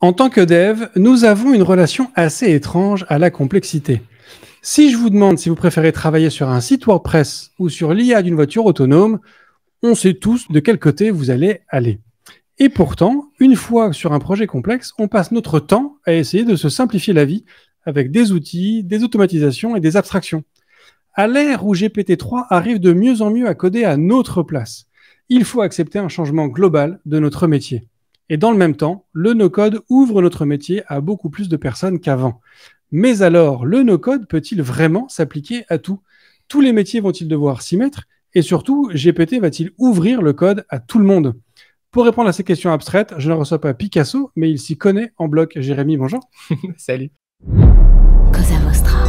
En tant que dev, nous avons une relation assez étrange à la complexité. Si je vous demande si vous préférez travailler sur un site WordPress ou sur l'IA d'une voiture autonome, on sait tous de quel côté vous allez aller. Et pourtant, une fois sur un projet complexe, on passe notre temps à essayer de se simplifier la vie avec des outils, des automatisations et des abstractions. À l'ère où GPT-3 arrive de mieux en mieux à coder à notre place, il faut accepter un changement global de notre métier. Et dans le même temps, le no-code ouvre notre métier à beaucoup plus de personnes qu'avant. Mais alors, le no-code peut-il vraiment s'appliquer à tout ? Tous les métiers vont-ils devoir s'y mettre ? Et surtout, GPT va-t-il ouvrir le code à tout le monde ? Pour répondre à ces questions abstraites, je ne reçois pas Picasso, mais il s'y connaît en bloc. Jérémy, bonjour. Salut. Cosa Vostra.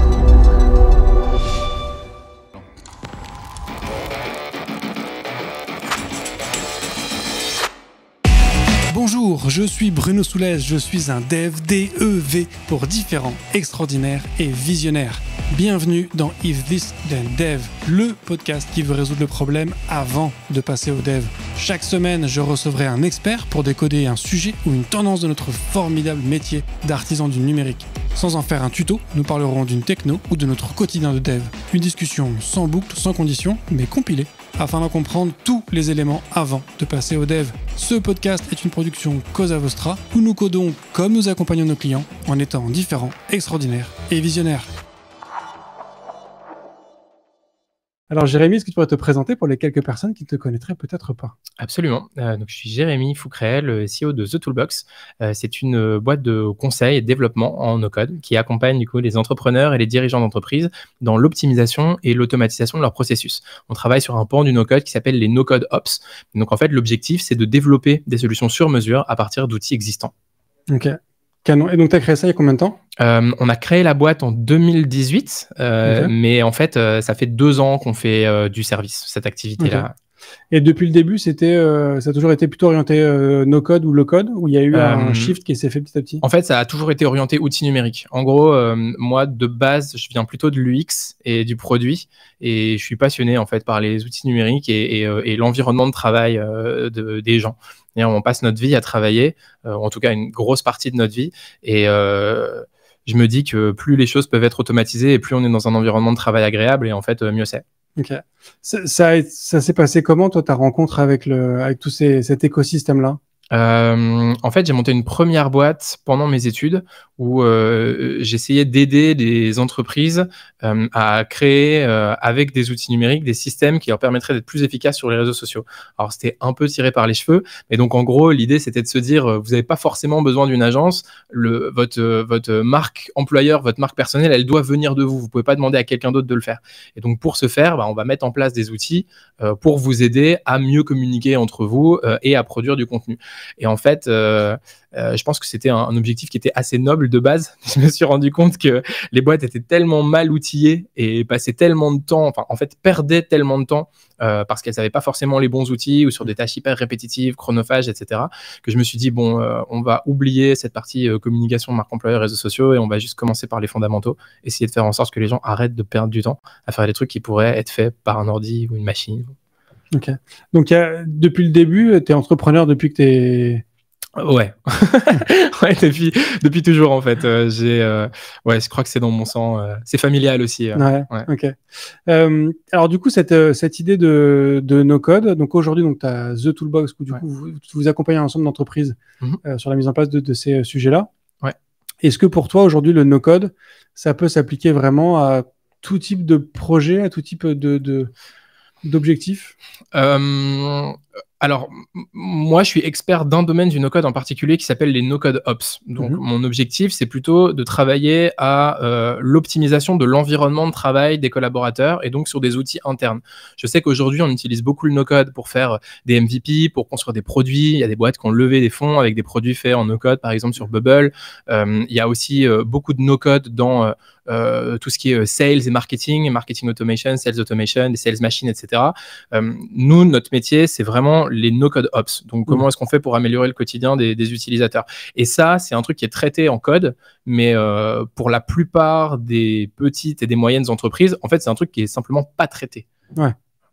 Bonjour, je suis Bruno Soulez, je suis un dev, D-E-V, pour différents, extraordinaires et visionnaires. Bienvenue dans If This Then Dev, le podcast qui veut résoudre le problème avant de passer au dev. Chaque semaine, je recevrai un expert pour décoder un sujet ou une tendance de notre formidable métier d'artisan du numérique. Sans en faire un tuto, nous parlerons d'une techno ou de notre quotidien de dev. Une discussion sans boucle, sans condition, mais compilée, afin d'en comprendre tous les éléments avant de passer au dev. Ce podcast est une production Cosa Vostra, où nous codons comme nous accompagnons nos clients, en étant différents, extraordinaires et visionnaires. Alors Jérémy, est-ce que tu pourrais te présenter pour les quelques personnes qui ne te connaîtraient peut-être pas ? Absolument. Donc, je suis Jérémy Fouquerel, le CEO de The Toolbox. C'est une boîte de conseil et de développement en no-code qui accompagne du coup les entrepreneurs et les dirigeants d'entreprise dans l'optimisation et l'automatisation de leurs processus. On travaille sur un pan du no-code qui s'appelle les no-code ops. Donc en fait, l'objectif, c'est de développer des solutions sur mesure à partir d'outils existants. Ok, canon. Et donc tu as créé ça il y a combien de temps ? On a créé la boîte en 2018, Ok. mais en fait, ça fait 2 ans qu'on fait du service, cette activité-là. Ok. Et depuis le début, ça a toujours été plutôt orienté no-code ou low-code, où il y a eu un shift qui s'est fait petit à petit ? En fait, ça a toujours été orienté outils numériques. En gros, moi, de base, je viens plutôt de l'UX et du produit, et je suis passionné en fait par les outils numériques et l'environnement de travail des gens. Et on passe notre vie à travailler, en tout cas une grosse partie de notre vie, et je me dis que plus les choses peuvent être automatisées et plus on est dans un environnement de travail agréable, et en fait, mieux c'est. Ok. Ça s'est passé comment, toi, ta rencontre avec tout cet écosystème-là ? En fait, j'ai monté une première boîte pendant mes études où j'essayais d'aider des entreprises à créer avec des outils numériques des systèmes qui leur permettraient d'être plus efficaces sur les réseaux sociaux. Alors, c'était un peu tiré par les cheveux, mais donc en gros, l'idée, c'était de se dire, vous n'avez pas forcément besoin d'une agence, votre marque employeur, votre marque personnelle, elle doit venir de vous. Vous pouvez pas demander à quelqu'un d'autre de le faire. Et donc, pour ce faire, on va mettre en place des outils pour vous aider à mieux communiquer entre vous et à produire du contenu. Et en fait, je pense que c'était un objectif qui était assez noble de base. Je me suis rendu compte que les boîtes étaient tellement mal outillées et passaient tellement de temps, enfin en fait perdaient tellement de temps parce qu'elles n'avaient pas forcément les bons outils ou sur des tâches hyper répétitives, chronophages, etc. que je me suis dit, on va oublier cette partie communication, marque employeur, réseaux sociaux et on va juste commencer par les fondamentaux, essayer de faire en sorte que les gens arrêtent de perdre du temps à faire des trucs qui pourraient être faits par un ordi ou une machine. Ok. Donc, depuis le début, tu es entrepreneur depuis que tu es... Ouais, ouais, depuis toujours en fait. Je crois que c'est dans mon sang. C'est familial aussi. Ouais. Ok. Alors du coup, cette idée de no-code, donc aujourd'hui, tu as The Toolbox, où du coup, vous accompagnez un ensemble d'entreprises sur la mise en place de ces sujets-là. Ouais. Est-ce que pour toi, aujourd'hui, le no-code, ça peut s'appliquer vraiment à tout type de projet, à tout type d'objectifs ? Alors, moi, je suis expert d'un domaine du no-code en particulier qui s'appelle les no-code ops. Donc, mon objectif, c'est plutôt de travailler à l'optimisation de l'environnement de travail des collaborateurs et donc sur des outils internes. Je sais qu'aujourd'hui, on utilise beaucoup le no-code pour faire des MVP, pour construire des produits. Il y a des boîtes qui ont levé des fonds avec des produits faits en no-code, par exemple sur Bubble. Il y a aussi beaucoup de no-code dans tout ce qui est sales et marketing automation, sales automation, des sales machines, etc. Nous, notre métier, c'est vraiment les no-code ops. Donc, comment est-ce qu'on fait pour améliorer le quotidien des utilisateurs ? Et ça, c'est un truc qui est traité en code, mais pour la plupart des petites et des moyennes entreprises, en fait, c'est un truc qui est simplement pas traité. Ouais.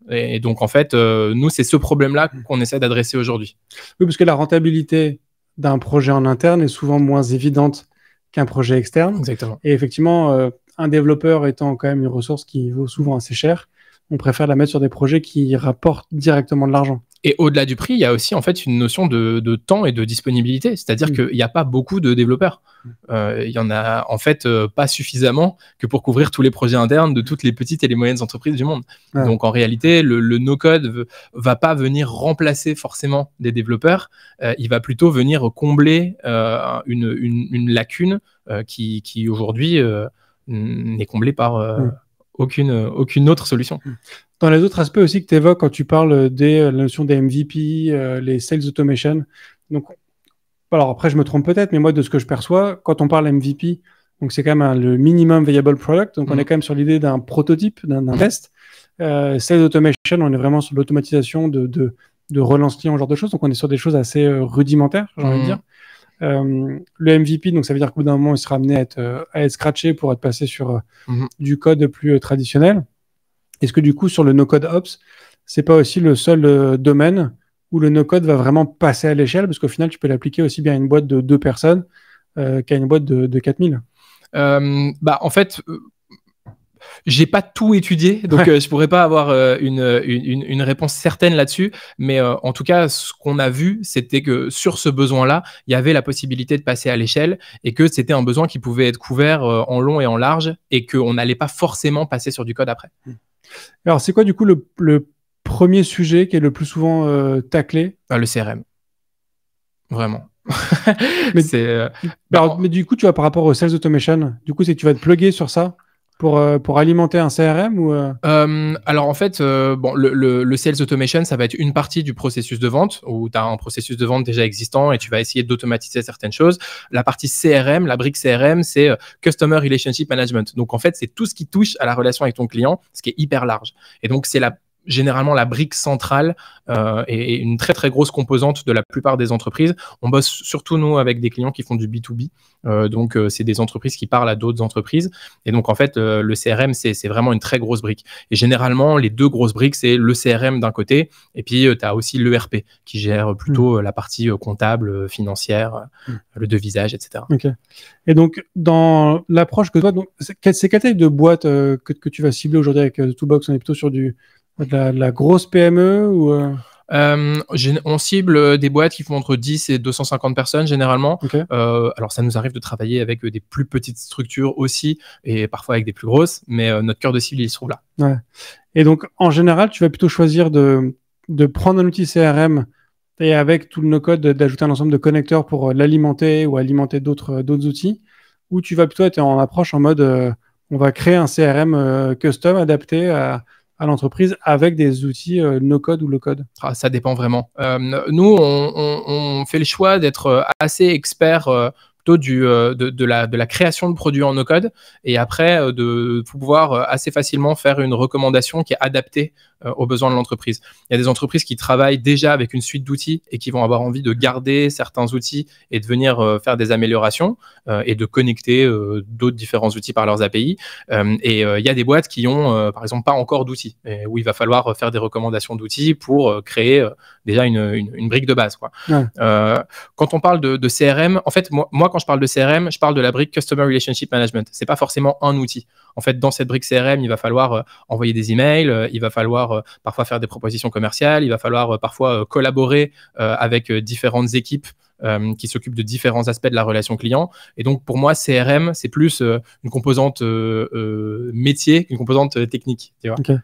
Et donc, en fait, nous, c'est ce problème-là qu'on essaie d'adresser aujourd'hui. Oui, parce que la rentabilité d'un projet en interne est souvent moins évidente qu'un projet externe. Exactement. Et effectivement, un développeur étant quand même une ressource qui vaut souvent assez cher, on préfère la mettre sur des projets qui rapportent directement de l'argent. Et au-delà du prix, il y a aussi en fait une notion de temps et de disponibilité. C'est-à-dire qu'il n'y a pas beaucoup de développeurs. Il y en a en fait pas suffisamment que pour couvrir tous les projets internes de toutes les petites et les moyennes entreprises du monde. Ouais. Donc en réalité, le no-code va pas venir remplacer forcément des développeurs. Il va plutôt venir combler une lacune qui aujourd'hui n'est comblée par aucune autre solution. Dans les autres aspects aussi que tu évoques quand tu parles de la notion des MVP, les sales automation. Donc, alors après, je me trompe peut-être, mais moi, de ce que je perçois, quand on parle MVP, donc c'est quand même le minimum viable product. Donc, on est quand même sur l'idée d'un prototype, d'un test. Sales automation, on est vraiment sur l'automatisation de relance client, ce genre de choses. Donc, on est sur des choses assez rudimentaires, j'ai envie de dire. Le MVP, donc ça veut dire qu'au bout d'un moment, il sera amené à être scratché pour être passé sur du code plus traditionnel. Est-ce que du coup, sur le no-code ops, c'est pas aussi le seul domaine où le no-code va vraiment passer à l'échelle? Parce qu'au final, tu peux l'appliquer aussi bien à une boîte de 2 personnes qu'à une boîte de 4000. En fait, j'ai pas tout étudié, donc je pourrais pas avoir une réponse certaine là-dessus. Mais en tout cas, ce qu'on a vu, c'était que sur ce besoin-là, il y avait la possibilité de passer à l'échelle et que c'était un besoin qui pouvait être couvert en long et en large et qu'on n'allait pas forcément passer sur du code après. Alors, c'est quoi du coup le premier sujet qui est le plus souvent taclé? Le CRM. Vraiment. mais, mais du coup, tu vois, par rapport au sales automation, du coup, c'est que tu vas te plugger sur ça pour alimenter un CRM ou alors en fait, le sales automation, ça va être une partie du processus de vente où tu as un processus de vente déjà existant et tu vas essayer d'automatiser certaines choses. La partie CRM, la brique CRM, c'est Customer Relationship Management. Donc en fait, c'est tout ce qui touche à la relation avec ton client, ce qui est hyper large. Et donc c'est généralement la brique centrale et une très très grosse composante de la plupart des entreprises. On bosse surtout nous avec des clients qui font du B2B, donc c'est des entreprises qui parlent à d'autres entreprises et donc en fait le CRM c'est vraiment une très grosse brique et généralement les deux grosses briques c'est le CRM d'un côté et puis tu as aussi l'ERP qui gère plutôt la partie comptable, financière, le devisage, etc. Okay. Et donc dans l'approche que toi, c'est quelle taille de boîte que tu vas cibler aujourd'hui avec Toolbox? On est plutôt sur de la grosse PME ou on cible des boîtes qui font entre 10 et 250 personnes généralement. Okay. Alors ça nous arrive de travailler avec des plus petites structures aussi et parfois avec des plus grosses, mais notre cœur de cible il se trouve là. Ouais. Et donc en général tu vas plutôt choisir de prendre un outil CRM et avec tout le no-code d'ajouter un ensemble de connecteurs pour l'alimenter ou alimenter d'autres outils, ou tu vas plutôt être en approche en mode on va créer un CRM custom adapté à l'entreprise avec des outils no-code ou low-code? Ça dépend vraiment. Nous, on fait le choix d'être assez expert plutôt de la création de produits en no-code et après de pouvoir assez facilement faire une recommandation qui est adaptée aux besoins de l'entreprise. Il y a des entreprises qui travaillent déjà avec une suite d'outils et qui vont avoir envie de garder certains outils et de venir faire des améliorations et de connecter d'autres différents outils par leurs API. Et il y a des boîtes qui ont, par exemple, pas encore d'outils et où il va falloir faire des recommandations d'outils pour créer déjà une brique de base, quoi. Ouais. Quand on parle de CRM, en fait, moi, quand je parle de CRM, je parle de la brique Customer Relationship Management. C'est pas forcément un outil. En fait, dans cette brique CRM, il va falloir envoyer des emails, il va falloir parfois faire des propositions commerciales, il va falloir parfois collaborer avec différentes équipes qui s'occupent de différents aspects de la relation client. Et donc, pour moi, CRM, c'est plus une composante métier qu'une composante technique. Tu vois. Okay.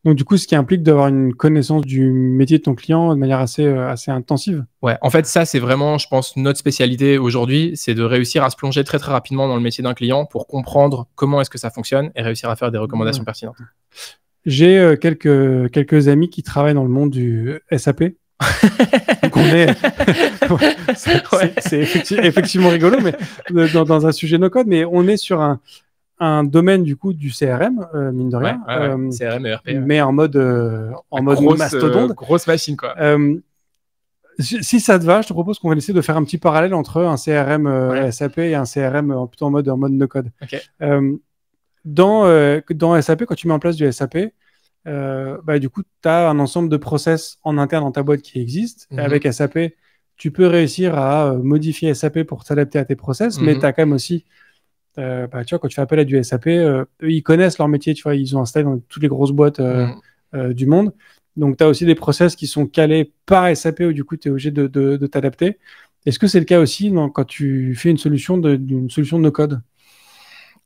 Donc, du coup, ce qui implique d'avoir une connaissance du métier de ton client de manière assez intensive. Ouais, en fait, ça, c'est vraiment, je pense, notre spécialité aujourd'hui, c'est de réussir à se plonger très, très rapidement dans le métier d'un client pour comprendre comment est-ce que ça fonctionne et réussir à faire des recommandations pertinentes. J'ai quelques amis qui travaillent dans le monde du SAP. Donc on est, c'est effectivement rigolo, mais dans un sujet no-code, mais on est sur un domaine du coup du CRM, mine de rien. Ouais. CRM et ERP. Mais en mode mastodonte. Grosse machine, quoi. Si ça te va, je te propose qu'on va essayer de faire un petit parallèle entre un CRM SAP et un CRM plutôt en mode no-code. Okay. Dans SAP, quand tu mets en place du SAP, du coup, tu as un ensemble de process en interne dans ta boîte qui existent. Et avec SAP, tu peux réussir à modifier SAP pour s'adapter à tes process, mais tu as quand même aussi, tu vois, quand tu fais appel à du SAP, eux, ils connaissent leur métier, tu vois, ils ont installé dans toutes les grosses boîtes du monde. Donc, tu as aussi des process qui sont calés par SAP où du coup, tu es obligé de t'adapter. Est-ce que c'est le cas aussi quand tu fais une solution d'une solution de no-code?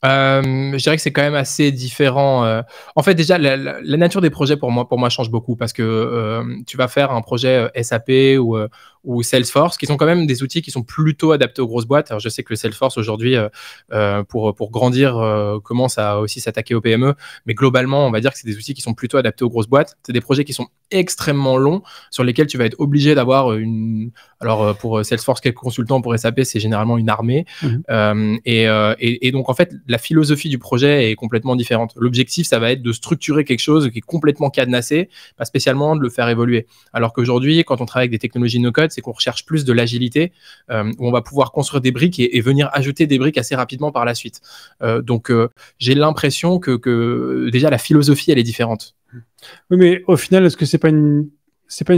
Je dirais que c'est quand même assez différent. En fait, déjà, la nature des projets pour moi change beaucoup parce que tu vas faire un projet SAP ou Salesforce, qui sont quand même des outils qui sont plutôt adaptés aux grosses boîtes. Alors, je sais que le Salesforce aujourd'hui, pour grandir, commence à aussi s'attaquer aux PME, mais globalement, on va dire que c'est des outils qui sont plutôt adaptés aux grosses boîtes. C'est des projets qui sont extrêmement longs, sur lesquels tu vas être obligé d'avoir alors pour Salesforce, quelques consultants, pour SAP, c'est généralement une armée. Et donc, en fait, la philosophie du projet est complètement différente. L'objectif, ça va être de structurer quelque chose qui est complètement cadenassé, pas spécialement de le faire évoluer. Alors qu'aujourd'hui, quand on travaille avec des technologies no-code, c'est qu'on recherche plus de l'agilité, où on va pouvoir construire des briques et venir ajouter des briques assez rapidement par la suite. Donc, j'ai l'impression que déjà, la philosophie, elle est différente. Oui, mais au final, est-ce que c'est pas une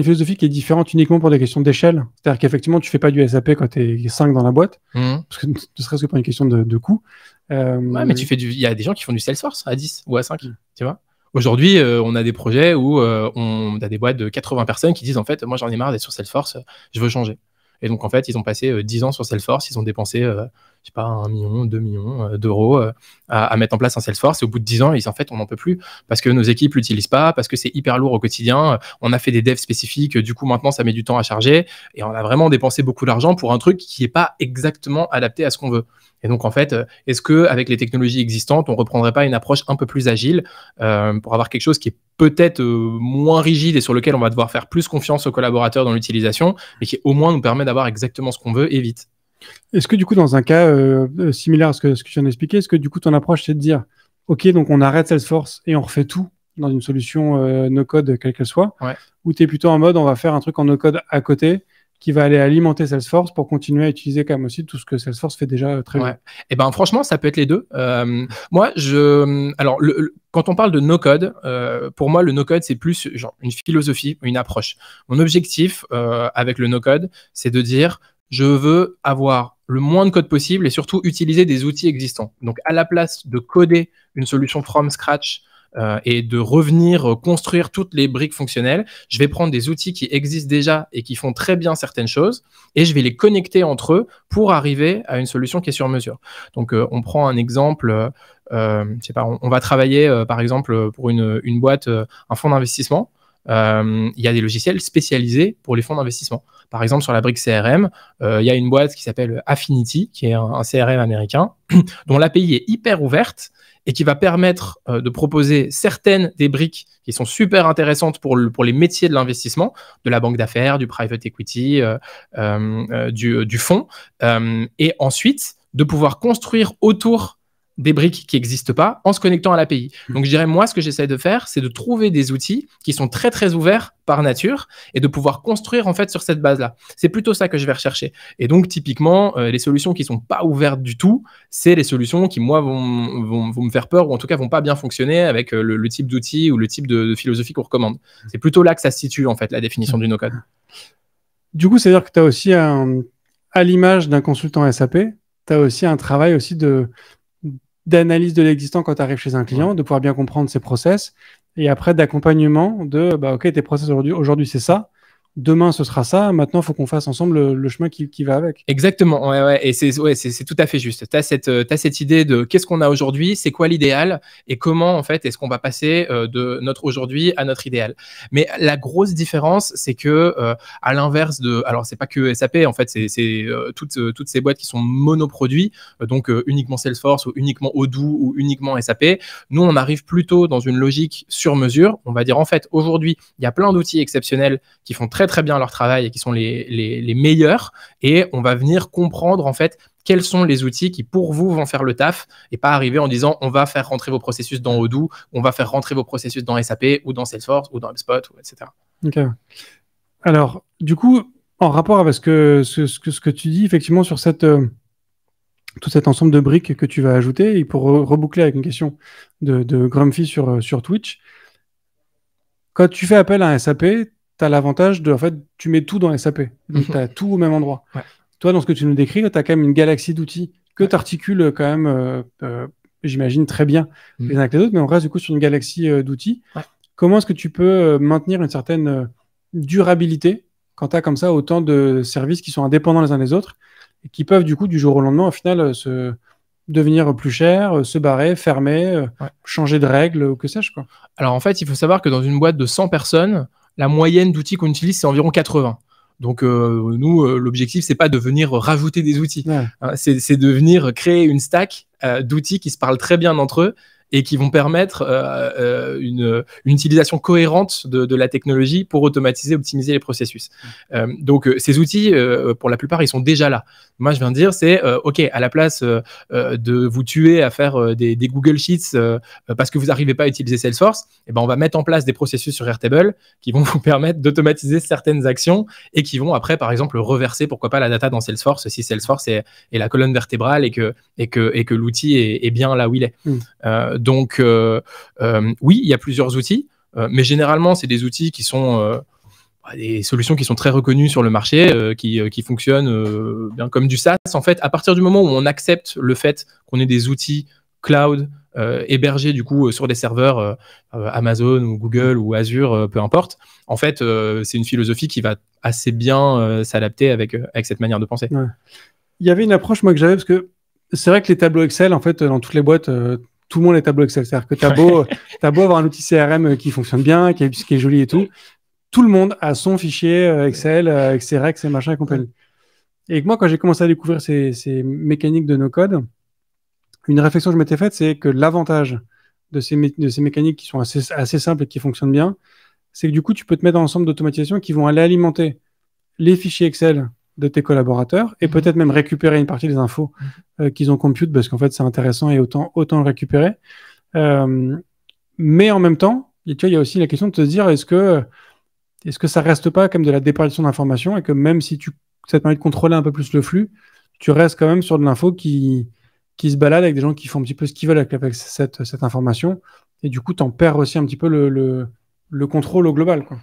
philosophie qui est différente uniquement pour des questions d'échelle? C'est-à-dire qu'effectivement, tu fais pas du SAP quand tu es 5 dans la boîte, parce que ne serait-ce que pour une question de coût. Ouais, mais il y a des gens qui font du Salesforce à 10 ou à 5, tu vois. Aujourd'hui, on a des projets où on a des boîtes de 80 personnes qui disent, en fait, moi, j'en ai marre d'être sur Salesforce, je veux changer. Et donc, en fait, ils ont passé 10 ans sur Salesforce, ils ont dépensé, je sais pas, 1 million, 2 millions d'euros à mettre en place un Salesforce. Et au bout de 10 ans, en fait, on n'en peut plus parce que nos équipes l'utilisent pas, parce que c'est hyper lourd au quotidien. On a fait des devs spécifiques, du coup, maintenant, ça met du temps à charger. Et on a vraiment dépensé beaucoup d'argent pour un truc qui n'est pas exactement adapté à ce qu'on veut. Et donc, en fait, est-ce qu'avec les technologies existantes, on ne reprendrait pas une approche un peu plus agile pour avoir quelque chose qui est peut-être moins rigide et sur lequel on va devoir faire plus confiance aux collaborateurs dans l'utilisation, mais qui au moins nous permet d'avoir exactement ce qu'on veut et vite. Est-ce que du coup, dans un cas similaire à ce que je viens d'expliquer, est-ce que du coup, ton approche, c'est de dire, OK, donc on arrête Salesforce et on refait tout dans une solution no-code, quelle qu'elle soit, ou tu es plutôt en mode, on va faire un truc en no-code à côté qui va aller alimenter Salesforce pour continuer à utiliser quand même aussi tout ce que Salesforce fait déjà très bien. Et ben franchement, ça peut être les deux. Moi, alors quand on parle de no-code, pour moi, le no-code, c'est plus genre une philosophie, une approche. Mon objectif avec le no-code, c'est de dire, je veux avoir le moins de code possible et surtout utiliser des outils existants. Donc, à la place de coder une solution from scratch et de revenir construire toutes les briques fonctionnelles, je vais prendre des outils qui existent déjà et qui font très bien certaines choses et je vais les connecter entre eux pour arriver à une solution qui est sur mesure. Donc, on prend un exemple, je sais pas, on va travailler par exemple pour une boîte, un fonds d'investissement. Il y a des logiciels spécialisés pour les fonds d'investissement. Par exemple, sur la brique CRM, il y a une boîte qui s'appelle Affinity, qui est un CRM américain, dont l'API est hyper ouverte et qui va permettre de proposer certaines des briques qui sont super intéressantes pour les métiers de l'investissement, de la banque d'affaires, du private equity, du fonds, et ensuite de pouvoir construire autour des briques qui n'existent pas en se connectant à l'API. Donc, je dirais, moi, ce que j'essaie de faire, c'est de trouver des outils qui sont très, très ouverts par nature et de pouvoir construire, en fait, sur cette base-là. C'est plutôt ça que je vais rechercher. Et donc, typiquement, les solutions qui ne sont pas ouvertes du tout, c'est les solutions qui, moi, vont me faire peur ou en tout cas, vont pas bien fonctionner avec le type d'outil ou le type de philosophie qu'on recommande. C'est plutôt là que ça se situe, en fait, la définition du no-code. Du coup, c'est-à-dire que tu as aussi, à l'image d'un consultant SAP, tu as aussi un travail aussi d'analyse de l'existant quand tu arrives chez un client, de pouvoir bien comprendre ses process, et après d'accompagnement de OK, tes process aujourd'hui c'est ça, demain ce sera ça, maintenant il faut qu'on fasse ensemble le chemin qui va avec. Exactement, et c'est tout à fait juste. Tu as cette idée de qu'est-ce qu'on a aujourd'hui, c'est quoi l'idéal et comment en fait est-ce qu'on va passer de notre aujourd'hui à notre idéal. Mais la grosse différence, c'est que à l'inverse alors c'est pas que SAP en fait, c'est toutes ces boîtes qui sont monoproduits, donc uniquement Salesforce ou uniquement Odoo ou uniquement SAP. Nous, on arrive plutôt dans une logique sur mesure. On va dire en fait aujourd'hui, il y a plein d'outils exceptionnels qui font très bien leur travail et qui sont les meilleurs, et on va venir comprendre en fait quels sont les outils qui pour vous vont faire le taf et pas arriver en disant on va faire rentrer vos processus dans Odoo, on va faire rentrer vos processus dans SAP ou dans Salesforce ou dans HubSpot, etc. Ok. Alors, du coup, en rapport avec ce que tu dis, effectivement, sur tout cet ensemble de briques que tu vas ajouter, et pour reboucler avec une question de Grumpy sur Twitch, quand tu fais appel à un SAP, tu as l'avantage de, en fait, tu mets tout dans SAP. Donc, tu as tout au même endroit. Ouais. Toi, dans ce que tu nous décris, tu as quand même une galaxie d'outils que Ouais. tu articules quand même, j'imagine, très bien les uns avec les autres, mais on reste du coup sur une galaxie d'outils. Ouais. Comment est-ce que tu peux maintenir une certaine durabilité quand tu as comme ça autant de services qui sont indépendants les uns des autres et qui peuvent du coup du jour au lendemain au final devenir plus chers, se barrer, fermer, Ouais. changer de règles ou que sais-je quoi. Alors en fait, il faut savoir que dans une boîte de 100 personnes, la moyenne d'outils qu'on utilise, c'est environ 80. Donc nous, l'objectif, c'est pas de venir rajouter des outils. Ouais. C'est de venir créer une stack d'outils qui se parlent très bien entre eux et qui vont permettre une utilisation cohérente de la technologie pour automatiser, optimiser les processus. Donc ces outils, pour la plupart, ils sont déjà là. Moi, je viens de dire, c'est OK, à la place de vous tuer à faire des Google Sheets parce que vous n'arrivez pas à utiliser Salesforce, eh ben, on va mettre en place des processus sur Airtable qui vont vous permettre d'automatiser certaines actions et qui vont après, par exemple, reverser, pourquoi pas, la data dans Salesforce si Salesforce est la colonne vertébrale et que l'outil est bien là où il est. Donc, oui, il y a plusieurs outils, mais généralement, c'est des outils qui sont des solutions qui sont très reconnues sur le marché, qui fonctionnent bien comme du SaaS. En fait, à partir du moment où on accepte le fait qu'on ait des outils cloud hébergés du coup sur des serveurs Amazon ou Google ou Azure, peu importe, en fait, c'est une philosophie qui va assez bien s'adapter avec cette manière de penser. Ouais. Il y avait une approche moi que j'avais parce que c'est vrai que les tableaux Excel, en fait, dans toutes les boîtes, tout le monde est tableau Excel. C'est-à-dire que t'as beau avoir un outil CRM qui fonctionne bien, qui est joli et tout le monde a son fichier Excel avec ses règles, ses machins et compagnie. Et moi, quand j'ai commencé à découvrir ces mécaniques de no-code, une réflexion que je m'étais faite, c'est que l'avantage de ces mécaniques qui sont assez simples et qui fonctionnent bien, c'est que du coup, tu peux te mettre dans un ensemble d'automatisation qui vont aller alimenter les fichiers Excel de tes collaborateurs et peut-être même récupérer une partie des infos qu'ils ont compute parce qu'en fait, c'est intéressant et autant le récupérer. Mais en même temps, tu vois, il y a aussi la question de te dire est-ce que ça reste pas comme de la déperdition d'informations et que même si ça te permet de contrôler un peu plus le flux, tu restes quand même sur de l'info qui se balade avec des gens qui font un petit peu ce qu'ils veulent avec cette information et du coup, t'en perds aussi un petit peu le contrôle au global, quoi.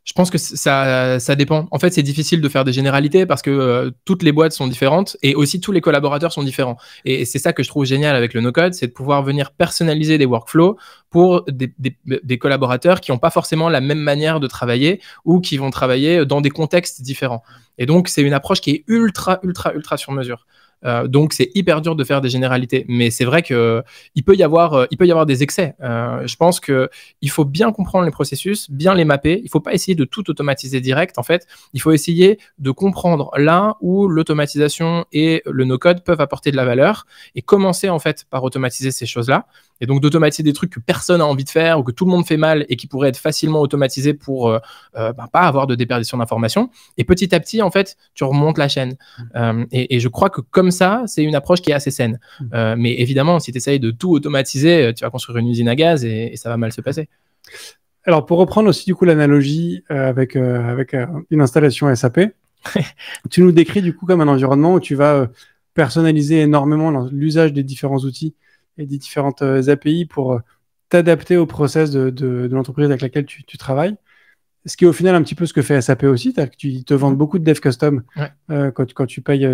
Je pense que ça dépend. En fait, c'est difficile de faire des généralités parce que toutes les boîtes sont différentes et aussi tous les collaborateurs sont différents. Et c'est ça que je trouve génial avec le no-code, c'est de pouvoir venir personnaliser des workflows pour des collaborateurs qui n'ont pas forcément la même manière de travailler ou qui vont travailler dans des contextes différents. Et donc, c'est une approche qui est ultra sur mesure. Donc c'est hyper dur de faire des généralités, mais c'est vrai que il peut y avoir des excès. Je pense que il faut bien comprendre les processus, bien les mapper. Il faut pas essayer de tout automatiser direct. En fait, il faut essayer de comprendre là où l'automatisation et le no-code peuvent apporter de la valeur et commencer en fait par automatiser ces choses-là. Et donc d'automatiser des trucs que personne n'a envie de faire ou que tout le monde fait mal et qui pourraient être facilement automatisés pour pas avoir de déperdition d'informations. Et petit à petit, en fait, tu remontes la chaîne. Et je crois que comme ça, c'est une approche qui est assez saine. Mais évidemment, si tu essayes de tout automatiser, tu vas construire une usine à gaz et ça va mal se passer. Alors, pour reprendre aussi du coup l'analogie avec une installation SAP, tu nous décris du coup comme un environnement où tu vas personnaliser énormément l'usage des différents outils et des différentes API pour t'adapter au process de l'entreprise avec laquelle tu travailles. Ce qui est au final un petit peu ce que fait SAP aussi, c'est-à-dire que tu te vendent beaucoup de dev custom quand tu payes,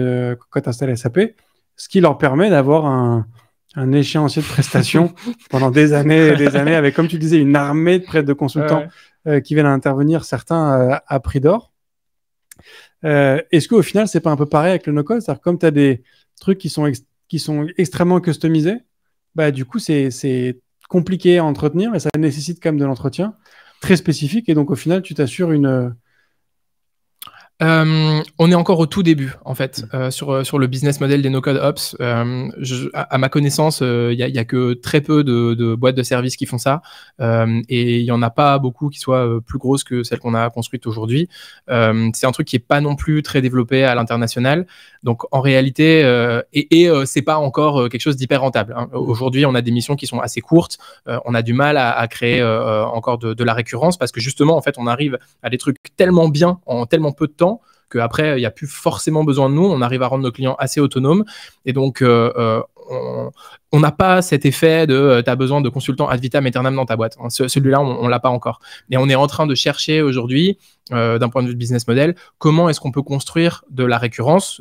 quand tu installes SAP, ce qui leur permet d'avoir un échéancier de prestations pendant des années et des années avec, comme tu disais, une armée de consultants qui viennent intervenir, certains à prix d'or. Est-ce qu'au final, c'est pas un peu pareil avec le no-code? C'est-à-dire comme tu as des trucs qui sont extrêmement customisés, bah, du coup, c'est compliqué à entretenir et ça nécessite quand même de l'entretien très spécifique et donc au final, tu t'assures une... On est encore au tout début, en fait, sur le business model des no-code ops. À ma connaissance, il y a que très peu de boîtes de services qui font ça, et il y en a pas beaucoup qui soient plus grosses que celles qu'on a construites aujourd'hui. C'est un truc qui est pas non plus très développé à l'international. Donc, en réalité, c'est pas encore quelque chose d'hyper rentable, hein. Aujourd'hui, on a des missions qui sont assez courtes. On a du mal à créer encore de la récurrence parce que justement, en fait, on arrive à des trucs tellement bien en tellement peu de temps qu'après, il n'y a plus forcément besoin de nous. On arrive à rendre nos clients assez autonomes. Et donc, on n'a pas cet effet de tu as besoin de consultants ad vitam aeternam dans ta boîte. Celui-là, on l'a pas encore. Et on est en train de chercher aujourd'hui, d'un point de vue de business model, comment est-ce qu'on peut construire de la récurrence.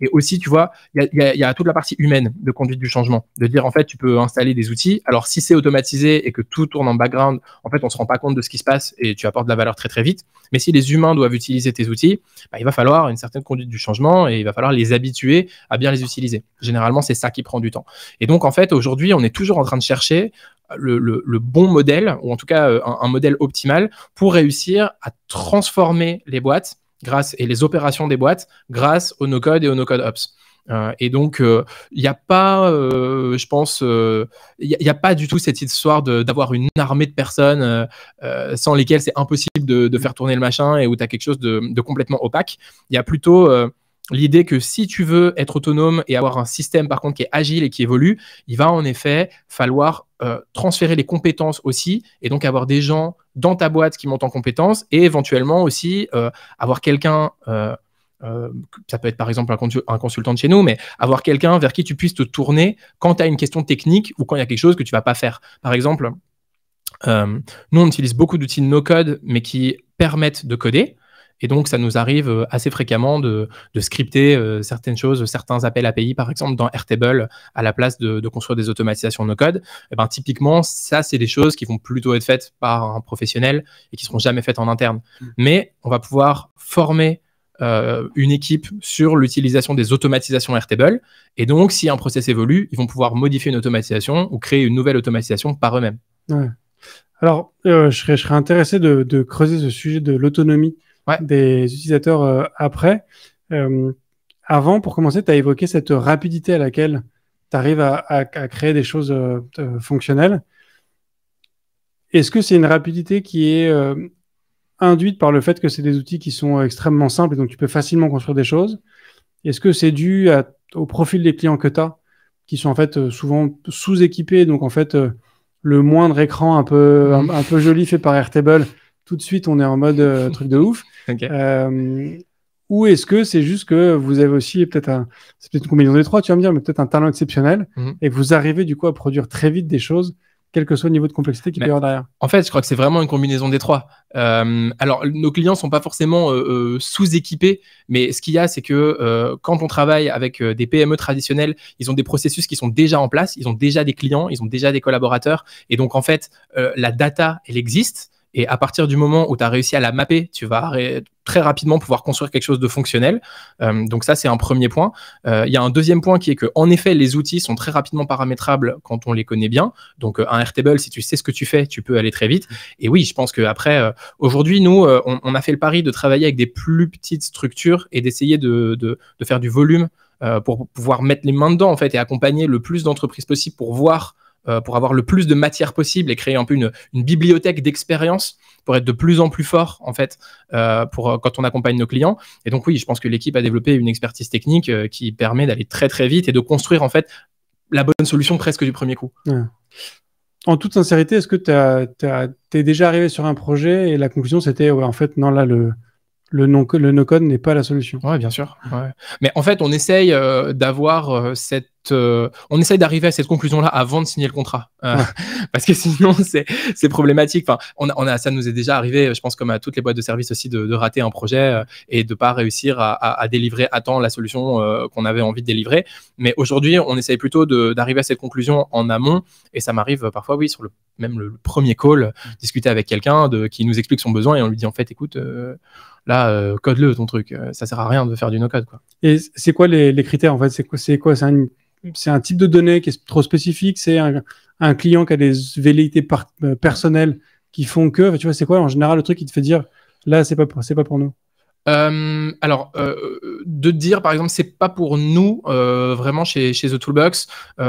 Et aussi, tu vois, il y a toute la partie humaine de conduite du changement. De dire, en fait, tu peux installer des outils. Alors, si c'est automatisé et que tout tourne en background, en fait, on se rend pas compte de ce qui se passe et tu apportes de la valeur très, très vite. Mais si les humains doivent utiliser tes outils, bah, il va falloir une certaine conduite du changement et il va falloir les habituer à bien les utiliser. Généralement, c'est ça qui prend du temps. Et donc, en fait, aujourd'hui, on est toujours en train de chercher le bon modèle, ou en tout cas un modèle optimal pour réussir à transformer les boîtes et les opérations des boîtes grâce au no-code et au no-code ops. Et donc, il n'y a pas, je pense, il n'y a pas du tout cette histoire d'avoir une armée de personnes sans lesquelles c'est impossible de faire tourner le machin et où tu as quelque chose de complètement opaque. Il y a plutôt l'idée que si tu veux être autonome et avoir un système par contre qui est agile et qui évolue, il va en effet falloir transférer les compétences aussi et donc avoir des gens dans ta boîte qui montent en compétences et éventuellement aussi avoir quelqu'un, ça peut être par exemple un consultant de chez nous, mais avoir quelqu'un vers qui tu puisses te tourner quand tu as une question technique ou quand il y a quelque chose que tu ne vas pas faire. Par exemple, nous on utilise beaucoup d'outils de no-code mais qui permettent de coder. Et donc, ça nous arrive assez fréquemment de scripter certaines choses, certains appels API, par exemple, dans Airtable, à la place de construire des automatisations no-code. Et ben, typiquement, ça, c'est des choses qui vont plutôt être faites par un professionnel et qui ne seront jamais faites en interne. Mais on va pouvoir former une équipe sur l'utilisation des automatisations Airtable. Et donc, si un process évolue, ils vont pouvoir modifier une automatisation ou créer une nouvelle automatisation par eux-mêmes. Ouais. Alors, je serais intéressé de creuser ce sujet de l'autonomie des utilisateurs après. Avant, pour commencer, tu as évoqué cette rapidité à laquelle tu arrives à créer des choses fonctionnelles. Est-ce que c'est une rapidité qui est induite par le fait que c'est des outils qui sont extrêmement simples et donc tu peux facilement construire des choses? Est-ce que c'est dû au profil des clients que tu as, qui sont en fait souvent sous-équipés, donc en fait le moindre écran un peu joli fait par Airtable, tout de suite on est en mode truc de ouf. Okay. Ou est-ce que c'est juste que vous avez aussi c'est peut-être une combinaison des trois, tu vas me dire, mais peut-être un talent exceptionnel et que vous arrivez du coup à produire très vite des choses, quel que soit le niveau de complexité qu'il peut y avoir derrière? En fait, je crois que c'est vraiment une combinaison des trois. Alors, nos clients sont pas forcément sous-équipés, mais ce qu'il y a, c'est que quand on travaille avec des PME traditionnelles, ils ont des processus qui sont déjà en place, ils ont déjà des clients, ils ont déjà des collaborateurs, et donc en fait, la data, elle existe. Et à partir du moment où tu as réussi à la mapper, tu vas très rapidement pouvoir construire quelque chose de fonctionnel. Donc ça, c'est un premier point. Il y a un deuxième point qui est que, en effet, les outils sont très rapidement paramétrables quand on les connaît bien. Donc un Airtable, si tu sais ce que tu fais, tu peux aller très vite. Et oui, je pense qu'après, aujourd'hui, nous, on a fait le pari de travailler avec des plus petites structures et d'essayer de faire du volume pour pouvoir mettre les mains dedans en fait, et accompagner le plus d'entreprises possible pour avoir le plus de matière possible et créer un peu une bibliothèque d'expérience pour être de plus en plus fort en fait quand on accompagne nos clients. Et donc oui, je pense que l'équipe a développé une expertise technique qui permet d'aller très très vite et de construire en fait la bonne solution presque du premier coup. Ouais. En toute sincérité, est-ce que t'es déjà arrivé sur un projet et la conclusion c'était en fait non, là le no-code n'est pas la solution? Ouais, bien sûr. Ouais. Mais en fait, on essaye d'avoir on essaye d'arriver à cette conclusion-là avant de signer le contrat, parce que sinon c'est problématique. Enfin, ça nous est déjà arrivé, je pense, comme à toutes les boîtes de services aussi, de rater un projet et de pas réussir à délivrer à temps la solution qu'on avait envie de délivrer. Mais aujourd'hui, on essaye plutôt d'arriver à cette conclusion en amont, et ça m'arrive parfois, oui, sur même le premier call, discuter avec quelqu'un qui nous explique son besoin et on lui dit en fait, écoute. Là, code-le ton truc. Ça sert à rien de faire du no-code, quoi. Et c'est quoi les critères en fait? C'est quoi? C'est un type de données qui est trop spécifique? C'est un client qui a des velléités personnelles qui font que, tu vois, c'est quoi en général le truc qui te fait dire là c'est pas pour nous? Alors, de dire par exemple c'est pas pour nous vraiment chez The Toolbox, nous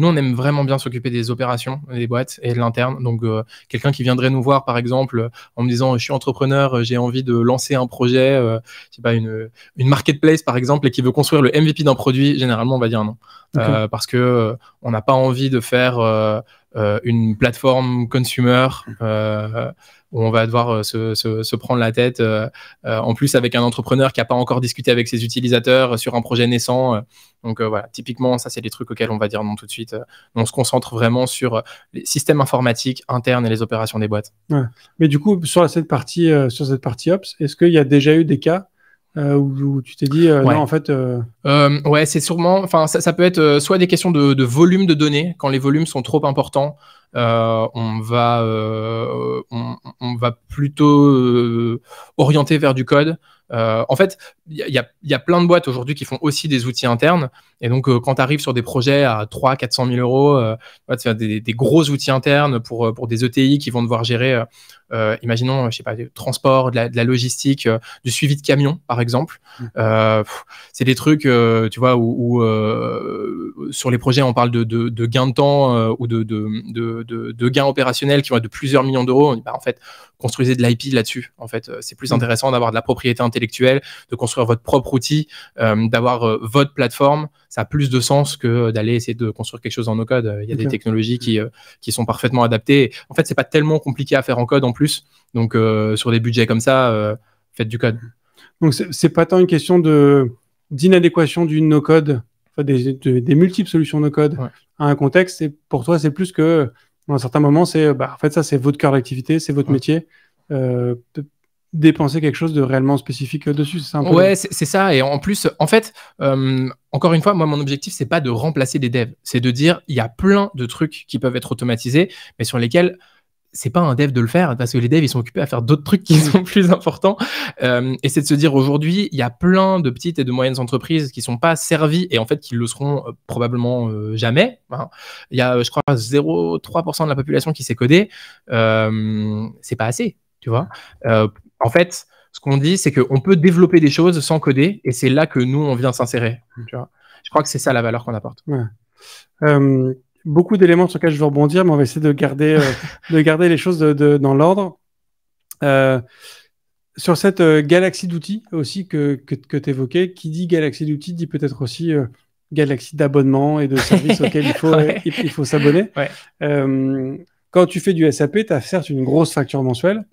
on aime vraiment bien s'occuper des opérations des boîtes et de l'interne. Donc quelqu'un qui viendrait nous voir par exemple en me disant je suis entrepreneur, j'ai envie de lancer un projet, je sais pas, une marketplace par exemple, et qui veut construire le MVP d'un produit, généralement on va dire non. Okay. Parce que on n'a pas envie de faire une plateforme consumer où on va devoir se prendre la tête, en plus avec un entrepreneur qui n'a pas encore discuté avec ses utilisateurs sur un projet naissant. Donc voilà, typiquement, ça, c'est des trucs auxquels on va dire non tout de suite. On se concentre vraiment sur les systèmes informatiques internes et les opérations des boîtes. Ouais. Mais du coup, sur cette partie Ops, est-ce qu'il y a déjà eu des cas où tu t'es dit Ouais. non, en fait... Ouais, c'est sûrement... Enfin, ça peut être soit des questions de volume de données. Quand les volumes sont trop importants, on va plutôt orienter vers du code. En fait, il y a plein de boîtes aujourd'hui qui font aussi des outils internes. Et donc, quand tu arrives sur des projets à 300 000 à 400 000 euros, tu as des gros outils internes pour des ETI qui vont devoir gérer, imaginons, je sais pas, du transport, de la logistique, du suivi de camions, par exemple. C'est des trucs, tu vois, où sur les projets, on parle de gains de temps ou de gains opérationnels qui vont être de plusieurs millions d'euros. On dit, bah, en fait, construisez de l'IP là-dessus. En fait, c'est plus intéressant d'avoir de la propriété intellectuelle, de construire votre propre outil, d'avoir votre plateforme. Ça a plus de sens que d'aller essayer de construire quelque chose en no-code. Il y a des technologies qui sont parfaitement adaptées. En fait, c'est pas tellement compliqué à faire en code en plus. Donc, sur des budgets comme ça, faites du code. Donc, c'est pas tant une question d'inadéquation du no-code, enfin, des multiples solutions no-code à un contexte. Et pour toi, c'est plus que, dans un certain moment, en fait, ça, c'est votre cœur d'activité, c'est votre métier. Dépenser quelque chose de réellement spécifique dessus, c'est ça un peu... Ouais, c'est ça. Et en plus, en fait, encore une fois, moi, mon objectif, c'est pas de remplacer des devs. C'est de dire, il y a plein de trucs qui peuvent être automatisés, mais sur lesquels c'est pas un dev de le faire, parce que les devs, ils sont occupés à faire d'autres trucs qui sont plus importants. Et c'est de se dire, aujourd'hui, il y a plein de petites et de moyennes entreprises qui sont pas servies, et en fait, qui le seront probablement jamais. Hein. Il y a, je crois, 0,3% de la population qui sait coder. C'est pas assez, tu vois. En fait, ce qu'on dit, c'est qu'on peut développer des choses sans coder, et c'est là que nous, on vient s'insérer. Tu vois. Je crois que c'est ça la valeur qu'on apporte. Ouais. Beaucoup d'éléments sur lesquels je veux rebondir, mais on va essayer de garder les choses dans l'ordre. Sur cette galaxie d'outils aussi que tu évoquais, qui dit galaxie d'outils dit peut-être aussi galaxie d'abonnements et de services auxquels il faut s'abonner. Ouais. Quand tu fais du SAP, tu as certes une grosse facture mensuelle,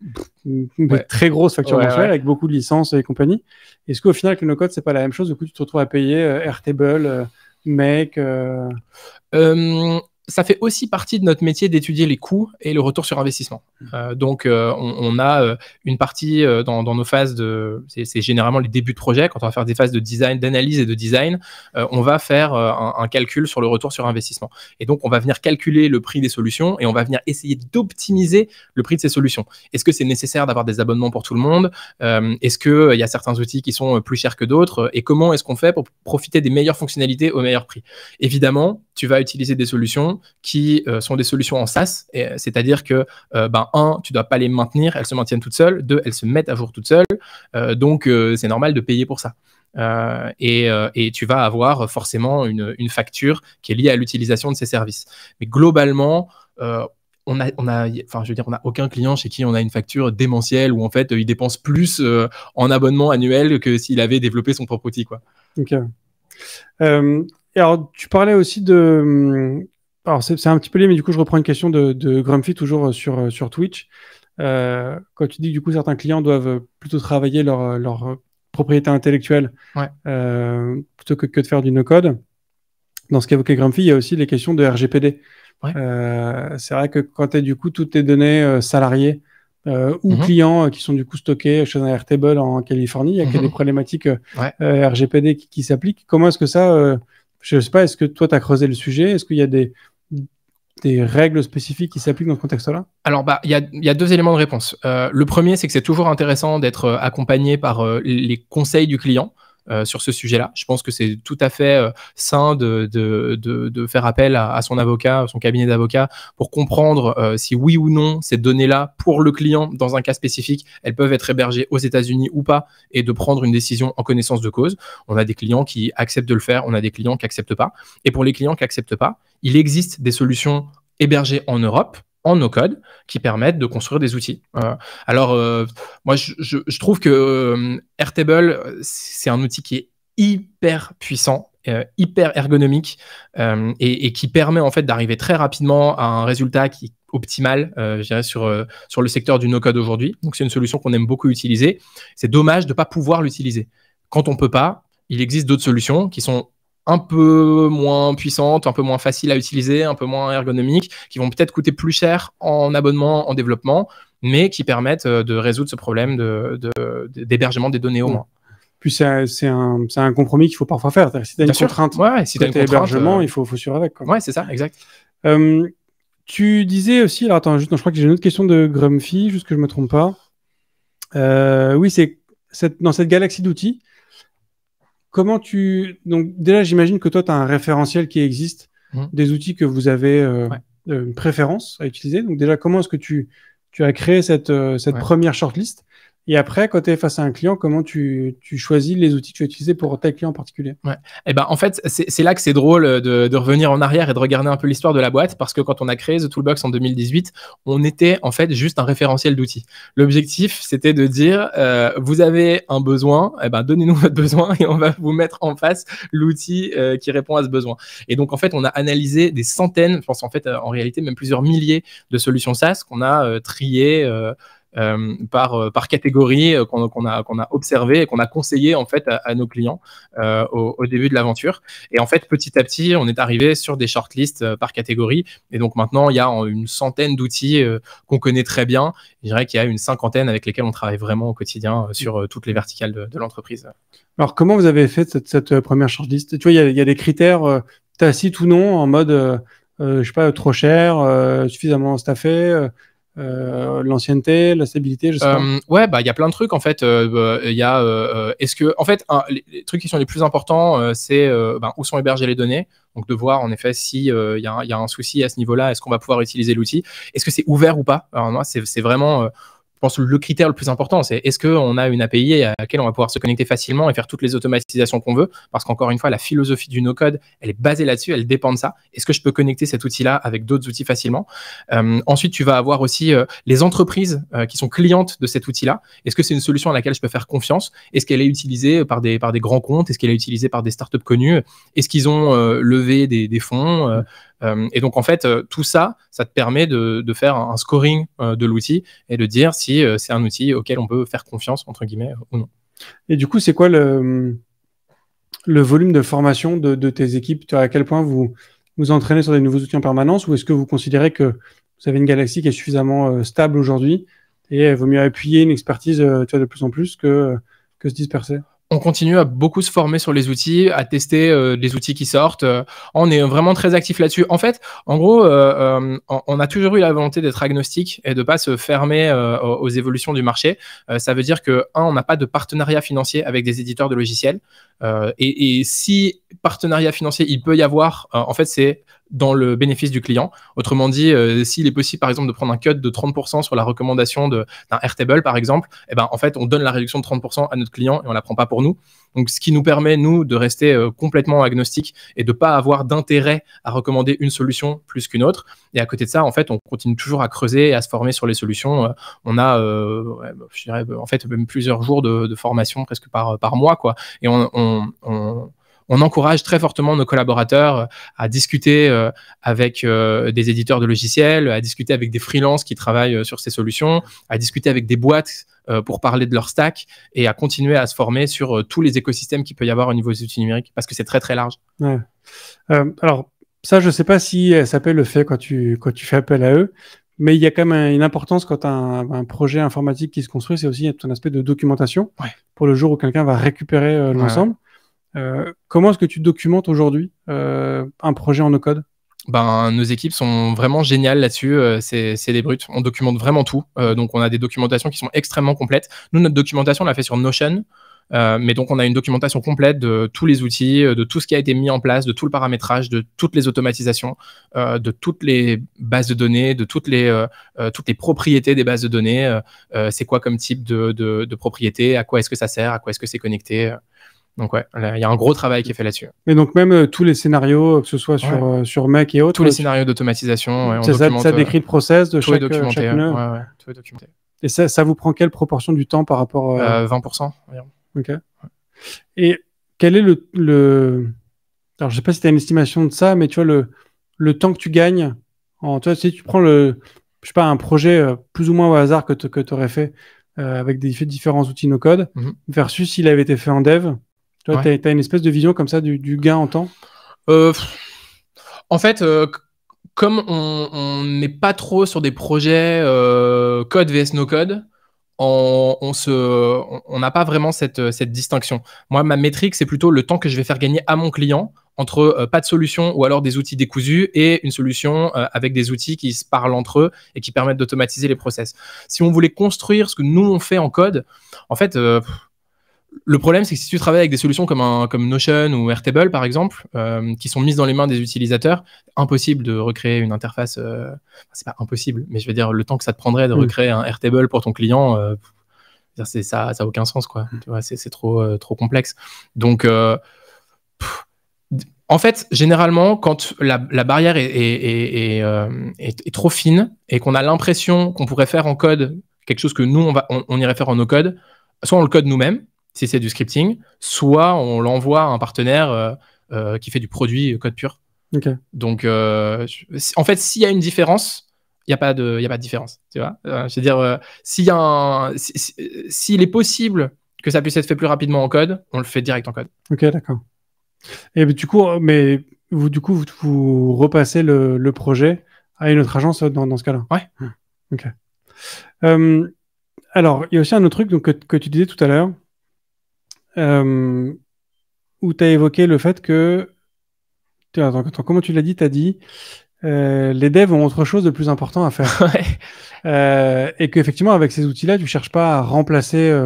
une très grosse facture mensuelle avec beaucoup de licences et compagnie. Est-ce qu'au final, avec le no-code, c'est pas la même chose? Du coup, tu te retrouves à payer Airtable, Make Ça fait aussi partie de notre métier d'étudier les coûts et le retour sur investissement. Donc, on a une partie dans nos phases c'est généralement les débuts de projet, quand on va faire des phases de design, d'analyse et de design, on va faire un calcul sur le retour sur investissement. Et donc, on va venir calculer le prix des solutions et on va venir essayer d'optimiser le prix de ces solutions. Est-ce que c'est nécessaire d'avoir des abonnements pour tout le monde? Est-ce qu'il y a certains outils qui sont plus chers que d'autres? Et comment est-ce qu'on fait pour profiter des meilleures fonctionnalités au meilleur prix? Évidemment, tu vas utiliser des solutions qui sont des solutions en SaaS, c'est-à-dire que, tu dois pas les maintenir, elles se maintiennent toutes seules, 2, elles se mettent à jour toutes seules, donc c'est normal de payer pour ça. Et tu vas avoir forcément une facture qui est liée à l'utilisation de ces services. Mais globalement, on n'a aucun client chez qui on a une facture démentielle où en fait il dépense plus en abonnement annuel que s'il avait développé son propre outil, quoi. Ok. Et alors, tu parlais aussi alors, c'est un petit peu lié, mais du coup, je reprends une question de Grumpy, toujours sur Twitch. Quand tu dis que du coup, certains clients doivent plutôt travailler leur propriété intellectuelle plutôt que de faire du no-code, dans ce qu'évoquait Grumpy, il y a aussi les questions de RGPD. Ouais. C'est vrai que quand tu as du coup toutes tes données salariées ou clients qui sont du coup stockés chez un Airtable en Californie, il y a des problématiques RGPD qui s'appliquent. Comment est-ce que ça... je ne sais pas, est-ce que toi, tu as creusé le sujet? Est-ce qu'il y a des règles spécifiques qui s'appliquent dans ce contexte-là? Alors, il y a 2 éléments de réponse. Le premier, c'est que c'est toujours intéressant d'être accompagné par les conseils du client sur ce sujet-là. Je pense que c'est tout à fait sain de faire appel à son avocat, son cabinet d'avocat, pour comprendre si oui ou non ces données-là, pour le client, dans un cas spécifique, elles peuvent être hébergées aux États-Unis ou pas, et de prendre une décision en connaissance de cause. On a des clients qui acceptent de le faire, on a des clients qui n'acceptent pas. Et pour les clients qui n'acceptent pas, il existe des solutions hébergées en Europe, en no-code, qui permettent de construire des outils. Moi, je trouve que Airtable, c'est un outil qui est hyper puissant hyper ergonomique et qui permet en fait d'arriver très rapidement à un résultat qui est optimal, je dirais, sur le secteur du no-code aujourd'hui. Donc, c'est une solution qu'on aime beaucoup utiliser. C'est dommage de ne pas pouvoir l'utiliser. Quand on ne peut pas, il existe d'autres solutions qui sont un peu moins puissantes, un peu moins faciles à utiliser, un peu moins ergonomiques, qui vont peut-être coûter plus cher en abonnement, en développement, mais qui permettent de résoudre ce problème d'hébergement des données au moins. Puis c'est un compromis qu'il faut parfois faire. Si tu as une contrainte, si tu as une hébergement, il faut suivre avec, quoi. Ouais, c'est ça, exact. Tu disais aussi, alors attends, juste, non, je crois que j'ai une autre question de Grumpy, juste que je me trompe pas. Oui, c'est dans cette galaxie d'outils. Comment donc déjà, j'imagine que toi, tu as un référentiel qui existe, des outils que vous avez une préférence à utiliser. Donc déjà, comment est-ce que tu as créé cette première shortlist? Et après, quand tu es face à un client, comment tu choisis les outils que tu vas utiliser pour tel client en particulier? Et ben, en fait, c'est là que c'est drôle de revenir en arrière et de regarder un peu l'histoire de la boîte, parce que quand on a créé The Toolbox en 2018, on était en fait juste un référentiel d'outils. L'objectif, c'était de dire, vous avez un besoin, donnez-nous votre besoin et on va vous mettre en face l'outil qui répond à ce besoin. Et donc, en fait, on a analysé des centaines, je pense en fait, en réalité, même plusieurs milliers de solutions SaaS qu'on a triées par catégorie qu'on a observé et qu'on a conseillé en fait à nos clients au début de l'aventure. Et en fait, petit à petit, on est arrivé sur des shortlists par catégorie. Et donc maintenant, il y a une centaine d'outils qu'on connaît très bien. Je dirais qu'il y a une cinquantaine avec lesquels on travaille vraiment au quotidien sur toutes les verticales de l'entreprise. Alors, comment vous avez fait cette première shortlist? Tu vois, il y a des critères tacites ou non, en mode, je sais pas, trop cher, suffisamment staffé, l'ancienneté, la stabilité, je sais pas. Ouais, il y a plein de trucs en fait. Il y a est-ce que en fait les trucs qui sont les plus importants, c'est où sont hébergées les données. Donc de voir en effet si il y a un souci à ce niveau-là, est-ce qu'on va pouvoir utiliser l'outil, est-ce que c'est ouvert ou pas. Alors moi, c'est vraiment je pense que le critère le plus important, c'est est-ce qu'on a une API à laquelle on va pouvoir se connecter facilement et faire toutes les automatisations qu'on veut. Parce qu'encore une fois, la philosophie du no-code, elle est basée là-dessus, elle dépend de ça. Est-ce que je peux connecter cet outil-là avec d'autres outils facilement? Ensuite, tu vas avoir aussi les entreprises qui sont clientes de cet outil-là. Est-ce que c'est une solution à laquelle je peux faire confiance? Est-ce qu'elle est utilisée par des grands comptes? Est-ce qu'elle est utilisée par des startups connues? Est-ce qu'ils ont levé des fonds? Et donc, en fait, tout ça, ça te permet de faire un scoring de l'outil et de dire si c'est un outil auquel on peut faire confiance, entre guillemets, ou non. Et du coup, c'est quoi le volume de formation de tes équipes? À quel point vous entraînez sur des nouveaux outils en permanence, ou est-ce que vous considérez que vous avez une galaxie qui est suffisamment stable aujourd'hui et il vaut mieux appuyer une expertise de plus en plus que se disperser? On continue à beaucoup se former sur les outils, à tester les outils qui sortent. On est vraiment très actif là-dessus. En fait, en gros, on a toujours eu la volonté d'être agnostique et de pas se fermer aux évolutions du marché. Ça veut dire que, on n'a pas de partenariat financier avec des éditeurs de logiciels. Et si partenariat financier il peut y avoir, en fait, c'est dans le bénéfice du client. Autrement dit, s'il est possible, par exemple, de prendre un cut de 30% sur la recommandation d'un Airtable, par exemple, en fait, on donne la réduction de 30% à notre client et on la prend pas pour nous. Donc, ce qui nous permet, nous, de rester complètement agnostique et de pas avoir d'intérêt à recommander une solution plus qu'une autre. Et à côté de ça, en fait, on continue toujours à creuser et à se former sur les solutions. On a, je dirais, en fait, même plusieurs jours de formation presque par mois, quoi. Et on encourage très fortement nos collaborateurs à discuter avec des éditeurs de logiciels, à discuter avec des freelances qui travaillent sur ces solutions, à discuter avec des boîtes pour parler de leur stack et à continuer à se former sur tous les écosystèmes qu'il peut y avoir au niveau des outils numériques, parce que c'est très, très large. Ouais. Alors, ça, je ne sais pas si SAP le fait quand tu fais appel à eux, mais il y a quand même une importance quand tu as un projet informatique qui se construit, c'est aussi un aspect de documentation pour le jour où quelqu'un va récupérer l'ensemble. Comment est-ce que tu documentes aujourd'hui un projet en no-code? Nos équipes sont vraiment géniales là-dessus. C'est des brutes. On documente vraiment tout. Donc, on a des documentations qui sont extrêmement complètes. Nous, notre documentation, on l'a fait sur Notion. Mais donc, on a une documentation complète de tous les outils, de tout ce qui a été mis en place, de tout le paramétrage, de toutes les automatisations, de toutes les bases de données, de toutes les propriétés des bases de données. C'est quoi comme type de propriété? À quoi est-ce que ça sert? À quoi est-ce que c'est connecté? Donc ouais, il y a un gros travail qui est fait là-dessus. Mais donc même tous les scénarios, que ce soit sur Mac et autres. Tous les scénarios d'automatisation. Ça décrit le process de chaque nœud. Ouais, tout est documenté. Et ça vous prend quelle proportion du temps par rapport 20% environ. Ok. Et quel est Alors, je sais pas si tu as une estimation de ça, mais tu vois, le temps que tu gagnes, tu vois, si tu prends je sais pas, un projet plus ou moins au hasard que tu aurais fait avec des différents outils no-code, versus s'il avait été fait en dev, tu vois, Ouais. tu as une espèce de vision comme ça du gain en temps. En fait, comme on n'est pas trop sur des projets code vs no code, on n'a pas vraiment cette distinction. Moi, ma métrique, c'est plutôt le temps que je vais faire gagner à mon client entre pas de solution ou alors des outils décousus et une solution avec des outils qui se parlent entre eux et qui permettent d'automatiser les process. Si on voulait construire ce que nous on fait en code, en fait, le problème, c'est que si tu travailles avec des solutions comme Notion ou Airtable, par exemple, qui sont mises dans les mains des utilisateurs, impossible de recréer une interface. C'est pas impossible, mais je veux dire, le temps que ça te prendrait de recréer un Airtable pour ton client, ça n'a aucun sens, quoi. Tu vois, c'est trop complexe. Donc, en fait, généralement, quand la barrière est trop fine et qu'on a l'impression qu'on pourrait faire en code quelque chose que nous, on irait faire en no-code, soit on le code nous-mêmes, si c'est du scripting, soit on l'envoie à un partenaire qui fait du produit code pur. Okay. Donc, en fait, s'il y a une différence, il n'y a pas de différence. Tu vois, je veux dire, s'il est possible que ça puisse être fait plus rapidement en code, on le fait direct en code. Ok, d'accord. Et du coup, vous repassez le projet à une autre agence dans ce cas-là. Ouais. Ok. Alors, il y a aussi un autre truc donc, que tu disais tout à l'heure, où tu as évoqué le fait que... Attends, comment tu l'as dit? Tu as dit les devs ont autre chose de plus important à faire. Ouais. Et qu'effectivement, avec ces outils-là, tu ne cherches pas à remplacer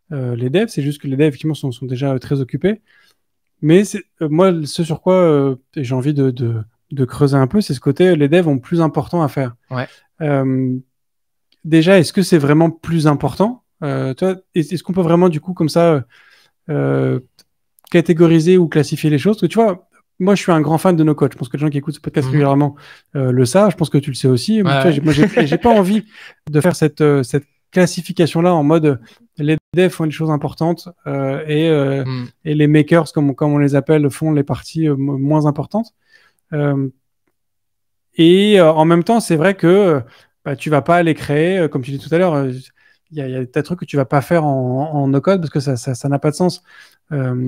les devs. C'est juste que les devs, effectivement, sont déjà très occupés. Mais moi, ce sur quoi j'ai envie de creuser un peu, c'est ce côté, les devs ont plus important à faire. Ouais. Déjà, est-ce que c'est vraiment plus important? Est-ce qu'on peut vraiment, du coup, comme ça, catégoriser ou classifier les choses? Parce que tu vois, moi, je suis un grand fan de no-code. Je pense que les gens qui écoutent ce podcast régulièrement le savent. Je pense que tu le sais aussi. Ouais. Moi, j'ai pas envie de faire cette classification-là en mode les devs font des choses importantes et les makers, comme on les appelle, font les parties moins importantes. En même temps, c'est vrai que tu vas pas aller créer, comme tu dis tout à l'heure, il y a des tas de trucs que tu vas pas faire en no-code parce que ça n'a pas de sens. Voilà,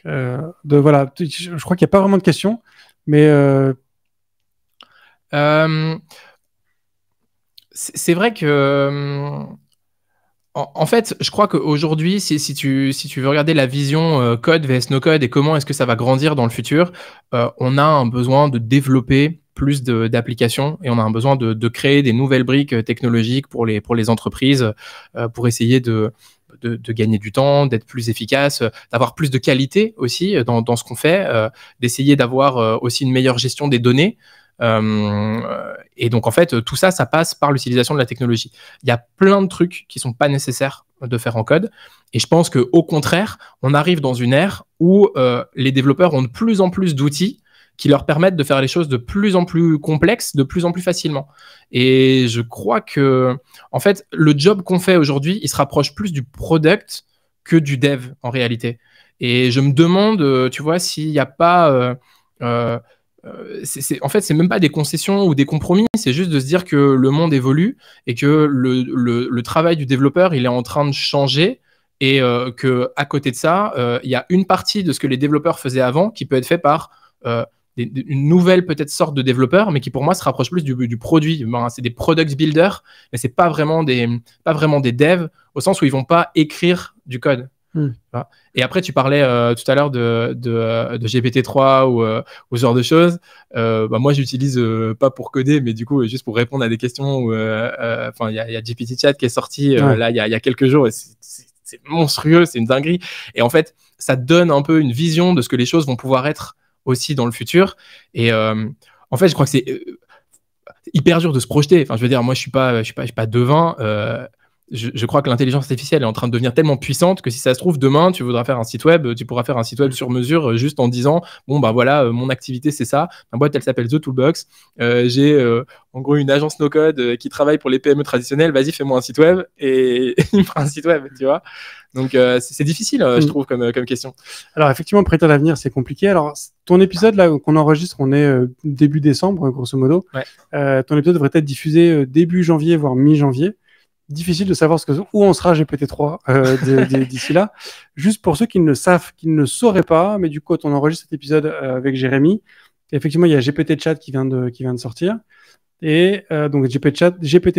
je crois qu'il n'y a pas vraiment de question, mais c'est vrai que en fait, je crois qu'aujourd'hui, si tu veux regarder la vision code vs no code et comment est-ce que ça va grandir dans le futur, on a un besoin de développer plus d'applications et on a un besoin de créer des nouvelles briques technologiques pour les entreprises pour essayer de gagner du temps, d'être plus efficace, d'avoir plus de qualité aussi dans ce qu'on fait, d'essayer d'avoir aussi une meilleure gestion des données. Et donc en fait tout ça passe par l'utilisation de la technologie. Il y a plein de trucs qui sont pas nécessaires de faire en code et je pense que au contraire on arrive dans une ère où les développeurs ont de plus en plus d'outils qui leur permettent de faire les choses de plus en plus complexes, de plus en plus facilement. Et je crois que en fait le job qu'on fait aujourd'hui il se rapproche plus du product que du dev en réalité. Et je me demande tu vois s'il n'y a pas en fait, c'est même pas des concessions ou des compromis, c'est juste de se dire que le monde évolue et que le travail du développeur, il est en train de changer et que à côté de ça, il y a une partie de ce que les développeurs faisaient avant qui peut être fait par une nouvelle peut-être sorte de développeur, mais qui pour moi se rapproche plus du produit. C'est des product builders, mais c'est pas vraiment des devs au sens où ils vont pas écrire du code. Voilà. Et après, tu parlais tout à l'heure de GPT-3 ou ce genre de choses. Moi, j'utilise pas pour coder, mais du coup, juste pour répondre à des questions. Il y a GPT-Chat qui est sorti là il y a quelques jours. Et c'est monstrueux, c'est une dinguerie. Et en fait, ça donne un peu une vision de ce que les choses vont pouvoir être aussi dans le futur. Et en fait, je crois que c'est hyper dur de se projeter. Enfin, je veux dire, moi, je suis pas devin. je crois que l'intelligence artificielle est en train de devenir tellement puissante que si ça se trouve, demain, tu voudras faire un site web, tu pourras faire un site web sur mesure juste en disant, bon, bah voilà, mon activité, c'est ça. Ma boîte, elle s'appelle The Toolbox. J'ai en gros une agence no-code qui travaille pour les PME traditionnelles. Vas-y, fais-moi un site web et il me fera un site web, tu vois. Donc, c'est difficile, je trouve, comme question. Alors, effectivement, prédire l'avenir, c'est compliqué. Alors, ton épisode, là, qu'on enregistre, on est début décembre, grosso modo. Ouais. Ton épisode devrait être diffusé début janvier, voire mi-janvier. Difficile de savoir où on sera GPT-3 d'ici là. Juste pour ceux qui ne sauraient pas, mais du coup, quand on enregistre cet épisode avec Jérémy, effectivement, il y a GPT Chat qui vient de sortir. Et donc, GPT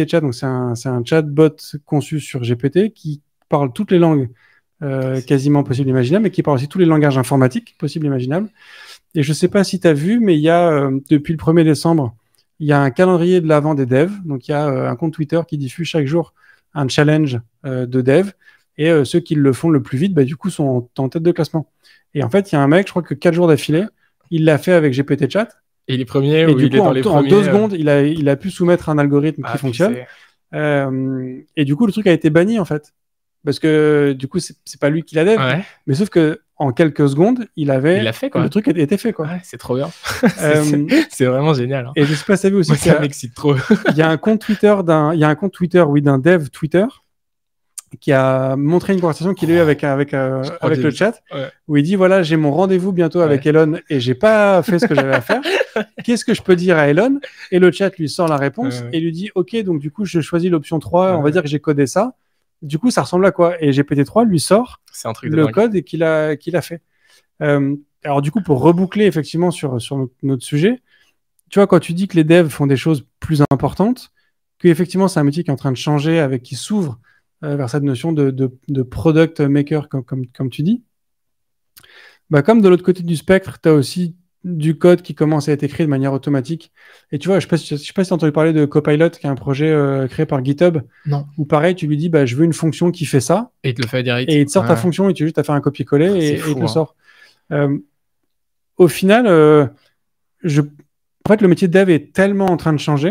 Chat, donc c'est un chatbot conçu sur GPT qui parle toutes les langues quasiment possibles et imaginables, mais qui parle aussi tous les langages informatiques possibles et imaginables. Et je ne sais pas si tu as vu, mais il y a, depuis le 1er décembre, il y a un calendrier de l'avant des devs. Donc, il y a un compte Twitter qui diffuse chaque jour un challenge de dev. Et ceux qui le font le plus vite, du coup, sont en tête de classement. Et en fait, il y a un mec, je crois que 4 jours d'affilée, il l'a fait avec GPT Chat. Et les premiers, et ou du il coup, est dans les premiers, en 2 secondes, il a pu soumettre un algorithme qui fonctionne. Et du coup, le truc a été banni, en fait. Parce que du coup, c'est pas lui qui l'a dev. Ouais. Mais sauf que en quelques secondes, il l'a fait, quoi. Le truc était fait, quoi. Ouais, c'est trop bien. C'est vraiment génial. Hein. Et je sais pas si tu as vu aussi. Moi, ça m'excite trop. Il y a un compte Twitter d'un dev Twitter qui a montré une conversation qu'il a eue avec le chat, où il dit, voilà, j'ai mon rendez-vous bientôt avec Elon et j'ai pas fait ce que j'avais à faire. Qu'est-ce que je peux dire à Elon? Et le chat lui sort la réponse et lui dit, OK, donc du coup, je choisis l'option 3, on va dire que j'ai codé ça. Du coup, ça ressemble à quoi? Et GPT-3 lui sort le code qu'il a fait. Alors du coup, pour reboucler effectivement sur notre sujet, tu vois, quand tu dis que les devs font des choses plus importantes, qu'effectivement c'est un métier qui est en train de changer, qui s'ouvre vers cette notion de product maker, comme tu dis, comme de l'autre côté du spectre, tu as aussi du code qui commence à être écrit de manière automatique. Et tu vois, je sais pas si tu as entendu parler de Copilot, qui est un projet créé par GitHub. Non. Où pareil, tu lui dis, je veux une fonction qui fait ça. Et il te le fait direct. Et il te sort ta fonction et tu as juste à faire un copier-coller et il te le sort. Au final, en fait, le métier de dev est tellement en train de changer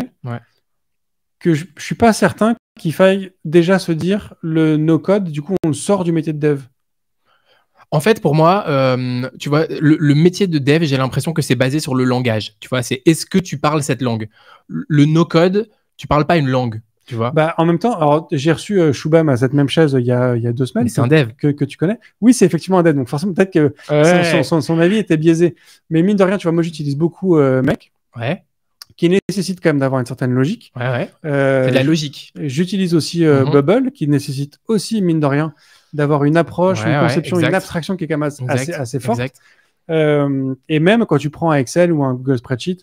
que je suis pas certain qu'il faille déjà se dire le no-code, du coup, on le sort du métier de dev. En fait, pour moi, tu vois, le métier de dev, j'ai l'impression que c'est basé sur le langage. Tu vois, c'est est-ce que tu parles cette langue? Le no-code, tu parles pas une langue. Tu vois. En même temps, alors j'ai reçu Shubham à cette même chaise il y a 2 semaines. C'est un dev que tu connais. Oui, c'est effectivement un dev. Donc forcément, peut-être que son avis était biaisé. Mais mine de rien, tu vois, moi j'utilise beaucoup Mec. Qui nécessite quand même d'avoir une certaine logique. C'est de la logique. J'utilise aussi Bubble, qui nécessite aussi, mine de rien, d'avoir une approche, une conception, une abstraction qui est quand même assez forte. Et même quand tu prends un Excel ou un Google Spreadsheet,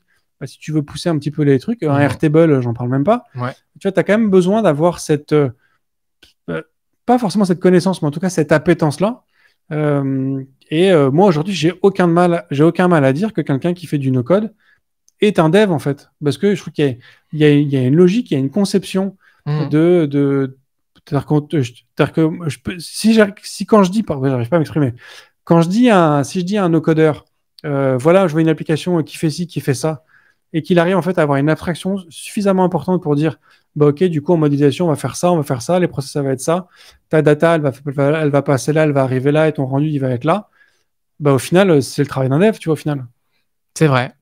si tu veux pousser un petit peu les trucs, un Airtable, j'en parle même pas. Tu vois, tu as quand même besoin d'avoir cette... pas forcément cette connaissance, mais en tout cas cette appétence-là. Moi, aujourd'hui, j'ai aucun mal à dire que quelqu'un qui fait du no-code est un dev, en fait. Parce que je trouve qu'il y a une logique, il y a une conception c'est-à-dire que si quand je dis... j'arrive pas à m'exprimer. Si je dis à un no-codeur, voilà, je vois une application qui fait ci, qui fait ça, et qu'il arrive en fait à avoir une abstraction suffisamment importante pour dire, ok, du coup, en modélisation, on va faire ça, les process, ça va être ça, ta data, elle va passer là, elle va arriver là, et ton rendu, il va être là. Au final, c'est le travail d'un dev, tu vois, au final. C'est vrai,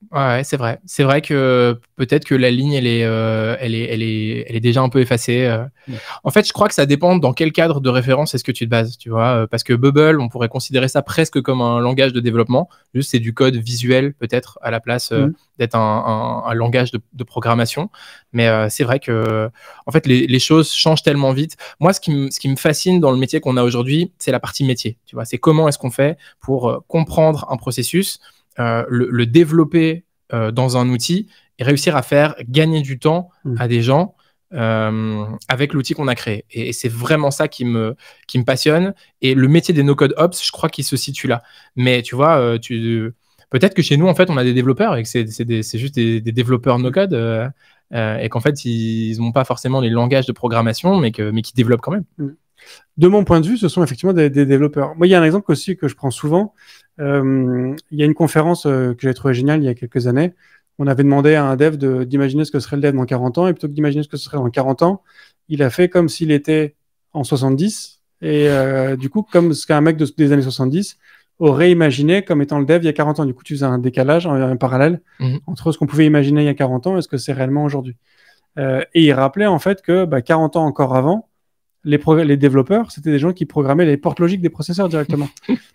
c'est vrai. C'est vrai que peut-être que la ligne, elle est déjà un peu effacée. En fait, je crois que ça dépend dans quel cadre de référence est-ce que tu te bases, tu vois. Parce que Bubble, on pourrait considérer ça presque comme un langage de développement. Juste, c'est du code visuel, peut-être, à la place d'être un langage de programmation. Mais c'est vrai que, en fait, les choses changent tellement vite. Moi, ce qui me fascine dans le métier qu'on a aujourd'hui, c'est la partie métier. Tu vois, c'est comment est-ce qu'on fait pour comprendre un processus, le développer dans un outil et réussir à faire gagner du temps à des gens avec l'outil qu'on a créé. Et c'est vraiment ça qui me passionne. Et le métier des no-code ops, je crois qu'il se situe là. Mais tu vois, peut-être que chez nous, en fait, on a des développeurs et que c'est juste des développeurs no-code et qu'en fait, ils n'ont pas forcément les langages de programmation, mais qui développent quand même. De mon point de vue, ce sont effectivement des développeurs. Moi, il y a un exemple aussi que je prends souvent. Il y a une conférence que j'ai trouvée géniale il y a quelques années. On avait demandé à un dev d'imaginer ce que serait le dev dans 40 ans, et plutôt que d'imaginer ce que ce serait dans 40 ans, il a fait comme s'il était en 70. Et du coup, comme ce qu'un mec des années 70 aurait imaginé comme étant le dev il y a 40 ans. Du coup, tu faisais un décalage, un parallèle entre ce qu'on pouvait imaginer il y a 40 ans et ce que c'est réellement aujourd'hui. Et il rappelait en fait que 40 ans encore avant, les développeurs, c'était des gens qui programmaient les portes logiques des processeurs directement.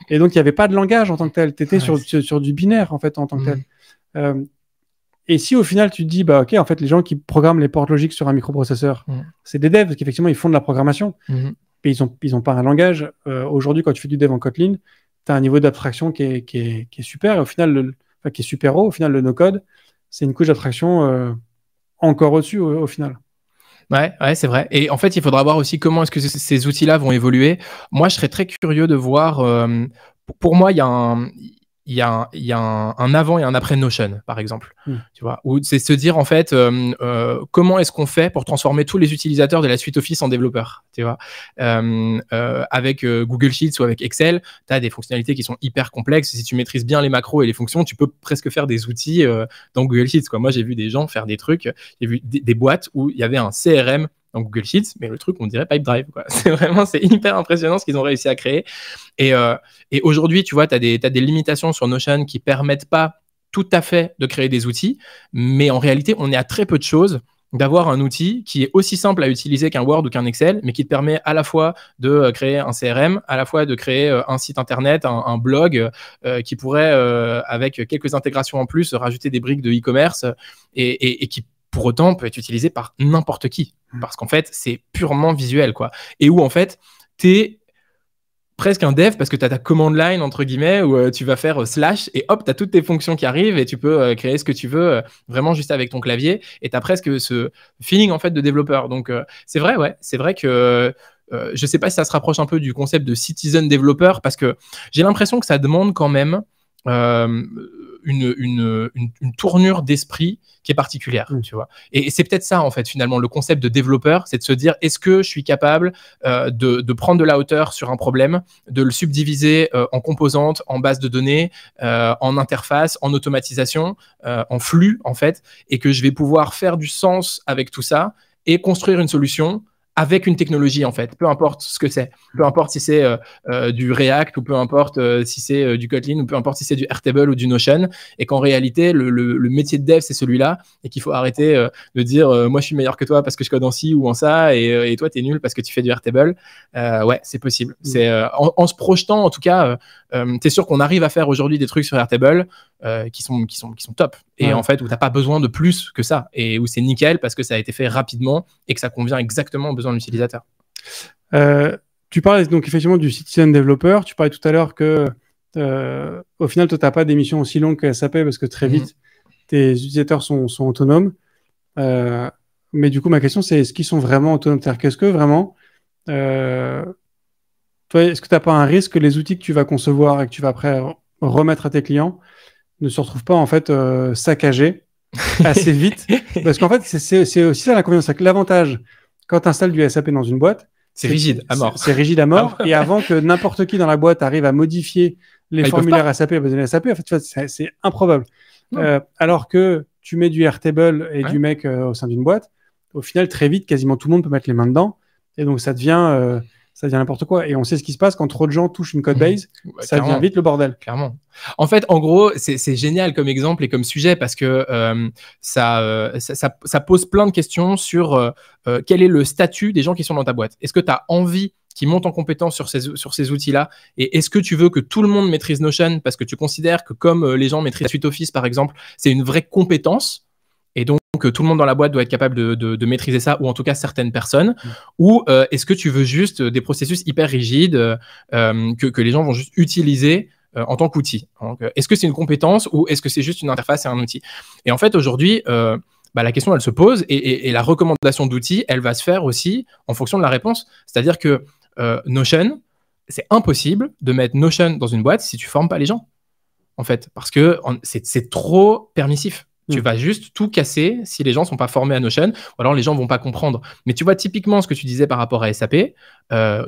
Et donc, il n'y avait pas de langage en tant que tel. Tu étais sur du binaire en fait en tant que tel. Et si au final tu te dis, ok, en fait, les gens qui programment les portes logiques sur un microprocesseur, c'est des devs, parce qu'effectivement, ils font de la programmation, mais ils ont pas un langage. Aujourd'hui, quand tu fais du dev en Kotlin, tu as un niveau d'abstraction qui est super, et au final, qui est super haut. Au final, le no-code, c'est une couche d'abstraction encore au-dessus, au final. Ouais, c'est vrai. Et en fait, il faudra voir aussi comment est-ce que ces outils-là vont évoluer. Moi, je serais très curieux de voir. Pour moi, il y a un avant et un après Notion, par exemple. Tu vois, où c'est se dire en fait comment est-ce qu'on fait pour transformer tous les utilisateurs de la suite Office en développeurs. Tu vois, avec Google Sheets ou avec Excel, tu as des fonctionnalités qui sont hyper complexes. Si tu maîtrises bien les macros et les fonctions, tu peux presque faire des outils dans Google Sheets, quoi. Moi, j'ai vu des gens faire des trucs. J'ai vu des boîtes où il y avait un CRM dans Google Sheets, mais le truc, on dirait Pipedrive, quoi. C'est hyper impressionnant ce qu'ils ont réussi à créer. Et aujourd'hui, tu vois, tu as des limitations sur Notion qui permettent pas tout à fait de créer des outils, mais en réalité, on est à très peu de choses d'avoir un outil qui est aussi simple à utiliser qu'un Word ou qu'un Excel, mais qui te permet à la fois de créer un CRM, à la fois de créer un site internet, un blog, qui pourrait, avec quelques intégrations en plus, rajouter des briques de e-commerce et qui pour autant peut être utilisé par n'importe qui, parce qu'en fait, c'est purement visuel, quoi. Et où, en fait, t'es presque un dev parce que tu as ta command line, entre guillemets, où tu vas faire slash et hop, tu as toutes tes fonctions qui arrivent et tu peux créer ce que tu veux vraiment juste avec ton clavier et tu as presque ce feeling, en fait, de développeur. Donc, c'est vrai, ouais. C'est vrai que je sais pas si ça se rapproche un peu du concept de citizen developer parce que j'ai l'impression que ça demande quand même une tournure d'esprit qui est particulière, tu vois. Et c'est peut-être ça, en fait, finalement, le concept de développeur, c'est de se dire, est-ce que je suis capable de prendre de la hauteur sur un problème, de le subdiviser en composantes, en bases de données, en interface, en automatisation, en flux, en fait, et que je vais pouvoir faire du sens avec tout ça et construire une solution avec une technologie, en fait, peu importe ce que c'est, peu importe si c'est du React ou peu importe si c'est du Kotlin ou peu importe si c'est du Airtable ou du Notion, et qu'en réalité, le métier de dev, c'est celui-là, et qu'il faut arrêter de dire moi, je suis meilleur que toi parce que je code en ci ou en ça, et toi, t'es nul parce que tu fais du Airtable. Ouais, c'est possible. C'est, en se projetant, en tout cas, t'es sûr qu'on arrive à faire aujourd'hui des trucs sur Airtable qui sont top, et en fait, où t'as pas besoin de plus que ça, et où c'est nickel parce que ça a été fait rapidement et que ça convient exactement aux besoins de l'utilisateur. Tu parles donc effectivement du citizen developer. Tu parlais tout à l'heure que au final, toi, tu n'as pas des missions aussi longues que SAP parce que très vite, tes utilisateurs sont autonomes. Mais du coup, ma question, c'est est-ce qu'ils sont vraiment autonomes? C'est-à-dire qu'est-ce que vraiment, toi, est-ce que tu n'as pas un risque que les outils que tu vas concevoir et que tu vas après remettre à tes clients ne se retrouvent pas en fait saccagés assez vite? Parce qu'en fait, c'est aussi ça l'inconvénient. C'est que l'avantage, quand tu installes du SAP dans une boîte, c'est rigide à mort. C'est rigide à mort. Et avant que n'importe qui dans la boîte arrive à modifier les formulaires SAP, les besoins SAP, en fait, c'est improbable. Alors que tu mets du Airtable et du mec au sein d'une boîte, au final, très vite, quasiment tout le monde peut mettre les mains dedans. Et donc, ça devient n'importe quoi. Et on sait ce qui se passe quand trop de gens touchent une code base, ça devient vite le bordel. Clairement. En fait, en gros, c'est génial comme exemple et comme sujet parce que ça pose plein de questions sur quel est le statut des gens qui sont dans ta boîte. Est-ce que tu as envie qu'ils montent en compétence sur ces outils-là? Et est-ce que tu veux que tout le monde maîtrise Notion parce que tu considères que comme les gens maîtrisent la suite Office, par exemple, c'est une vraie compétence? Et donc, tout le monde dans la boîte doit être capable de maîtriser ça, ou en tout cas certaines personnes. Ou est-ce que tu veux juste des processus hyper rigides que les gens vont juste utiliser en tant qu'outil? Donc, est-ce que c'est une compétence ou est-ce que c'est juste une interface et un outil? Et en fait, aujourd'hui, la question, elle se pose et la recommandation d'outils, elle va se faire aussi en fonction de la réponse. C'est-à-dire que Notion, c'est impossible de mettre Notion dans une boîte si tu ne formes pas les gens, en fait, parce que c'est trop permissif. Tu vas juste tout casser si les gens ne sont pas formés à Notion, ou alors les gens ne vont pas comprendre. Mais tu vois typiquement ce que tu disais par rapport à SAP,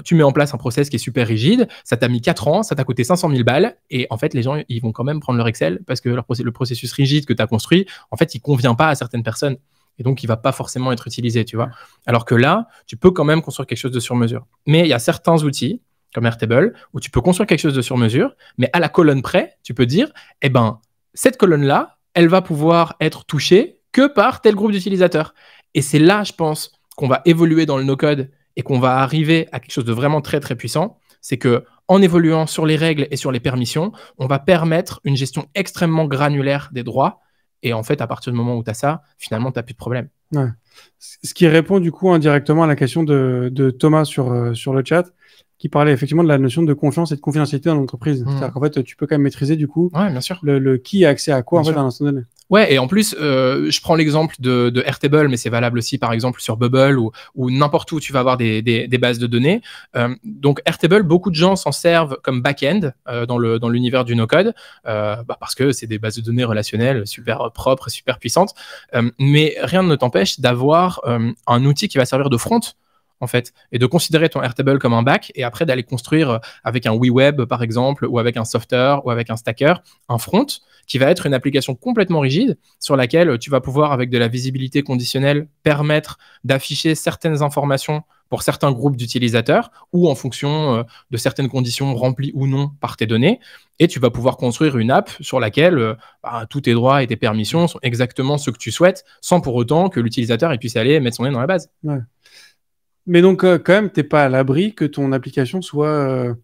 tu mets en place un process qui est super rigide, ça t'a mis 4 ans, ça t'a coûté 500 000 balles, et en fait, les gens, ils vont quand même prendre leur Excel parce que le processus rigide que tu as construit, en fait, il ne convient pas à certaines personnes. et donc il va pas forcément être utilisé, tu vois. Alors que là, tu peux quand même construire quelque chose de sur mesure. Mais il y a certains outils, comme Airtable, où tu peux construire quelque chose de sur mesure, mais à la colonne près, tu peux dire, eh ben, cette colonne-là, elle va pouvoir être touchée que par tel groupe d'utilisateurs. Et c'est là, je pense, qu'on va évoluer dans le no-code et qu'on va arriver à quelque chose de vraiment très, très puissant. C'est que en évoluant sur les règles et sur les permissions, on va permettre une gestion extrêmement granulaire des droits. Et en fait, à partir du moment où tu as ça, finalement, tu n'as plus de problème. Ouais. Ce qui répond du coup indirectement à la question de Thomas sur le chat, qui parlait effectivement de la notion de confiance et de confidentialité dans l'entreprise. C'est-à-dire qu'en fait, tu peux quand même maîtriser du coup bien sûr. le qui a accès à quoi Bien en fait à l'instant donné. Ouais, et en plus, je prends l'exemple de Airtable, mais c'est valable aussi, par exemple, sur Bubble ou n'importe où tu vas avoir des bases de données. Donc, Airtable, beaucoup de gens s'en servent comme back-end dans l'univers du no-code, parce que c'est des bases de données relationnelles super propres, super puissantes. Mais rien ne t'empêche d'avoir un outil qui va servir de front, en fait, et de considérer ton Airtable comme un back, et après d'aller construire avec un WeWeb, par exemple, ou avec un Software, ou avec un Stacker, un front, qui va être une application complètement rigide sur laquelle tu vas pouvoir, avec de la visibilité conditionnelle, permettre d'afficher certaines informations pour certains groupes d'utilisateurs ou en fonction de certaines conditions remplies ou non par tes données. Et tu vas pouvoir construire une app sur laquelle tous tes droits et tes permissions sont exactement ce que tu souhaites, sans pour autant que l'utilisateur puisse aller mettre son nez dans la base. Ouais. Mais donc, quand même, tu n'es pas à l'abri que ton application soit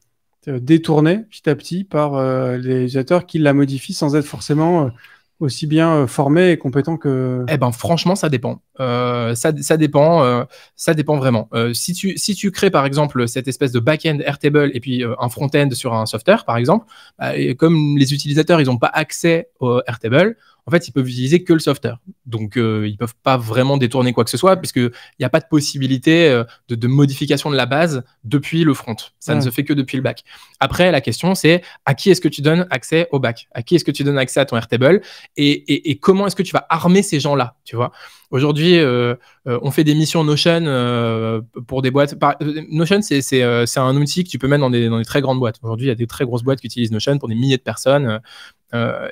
détournée petit à petit par les utilisateurs qui la modifient sans être forcément aussi bien formés et compétents que... Eh ben, franchement, ça dépend. Ça dépend vraiment. Si tu crées, par exemple, cette espèce de back-end Airtable et puis un front-end sur un software, par exemple, et comme les utilisateurs, ils n'ont pas accès au Airtable, en fait, ils peuvent utiliser que le software. Donc, ils peuvent pas vraiment détourner quoi que ce soit, puisqu'il n'y a pas de possibilité de modification de la base depuis le front. Ça ne se fait que depuis le back. Après, la question, c'est à qui est-ce que tu donnes accès au back? À qui est-ce que tu donnes accès à ton Airtable? Et comment est-ce que tu vas armer ces gens-là, tu vois? Aujourd'hui, on fait des missions Notion pour des boîtes. Notion, c'est un outil que tu peux mettre dans des très grandes boîtes. Aujourd'hui, il y a des très grosses boîtes qui utilisent Notion pour des milliers de personnes.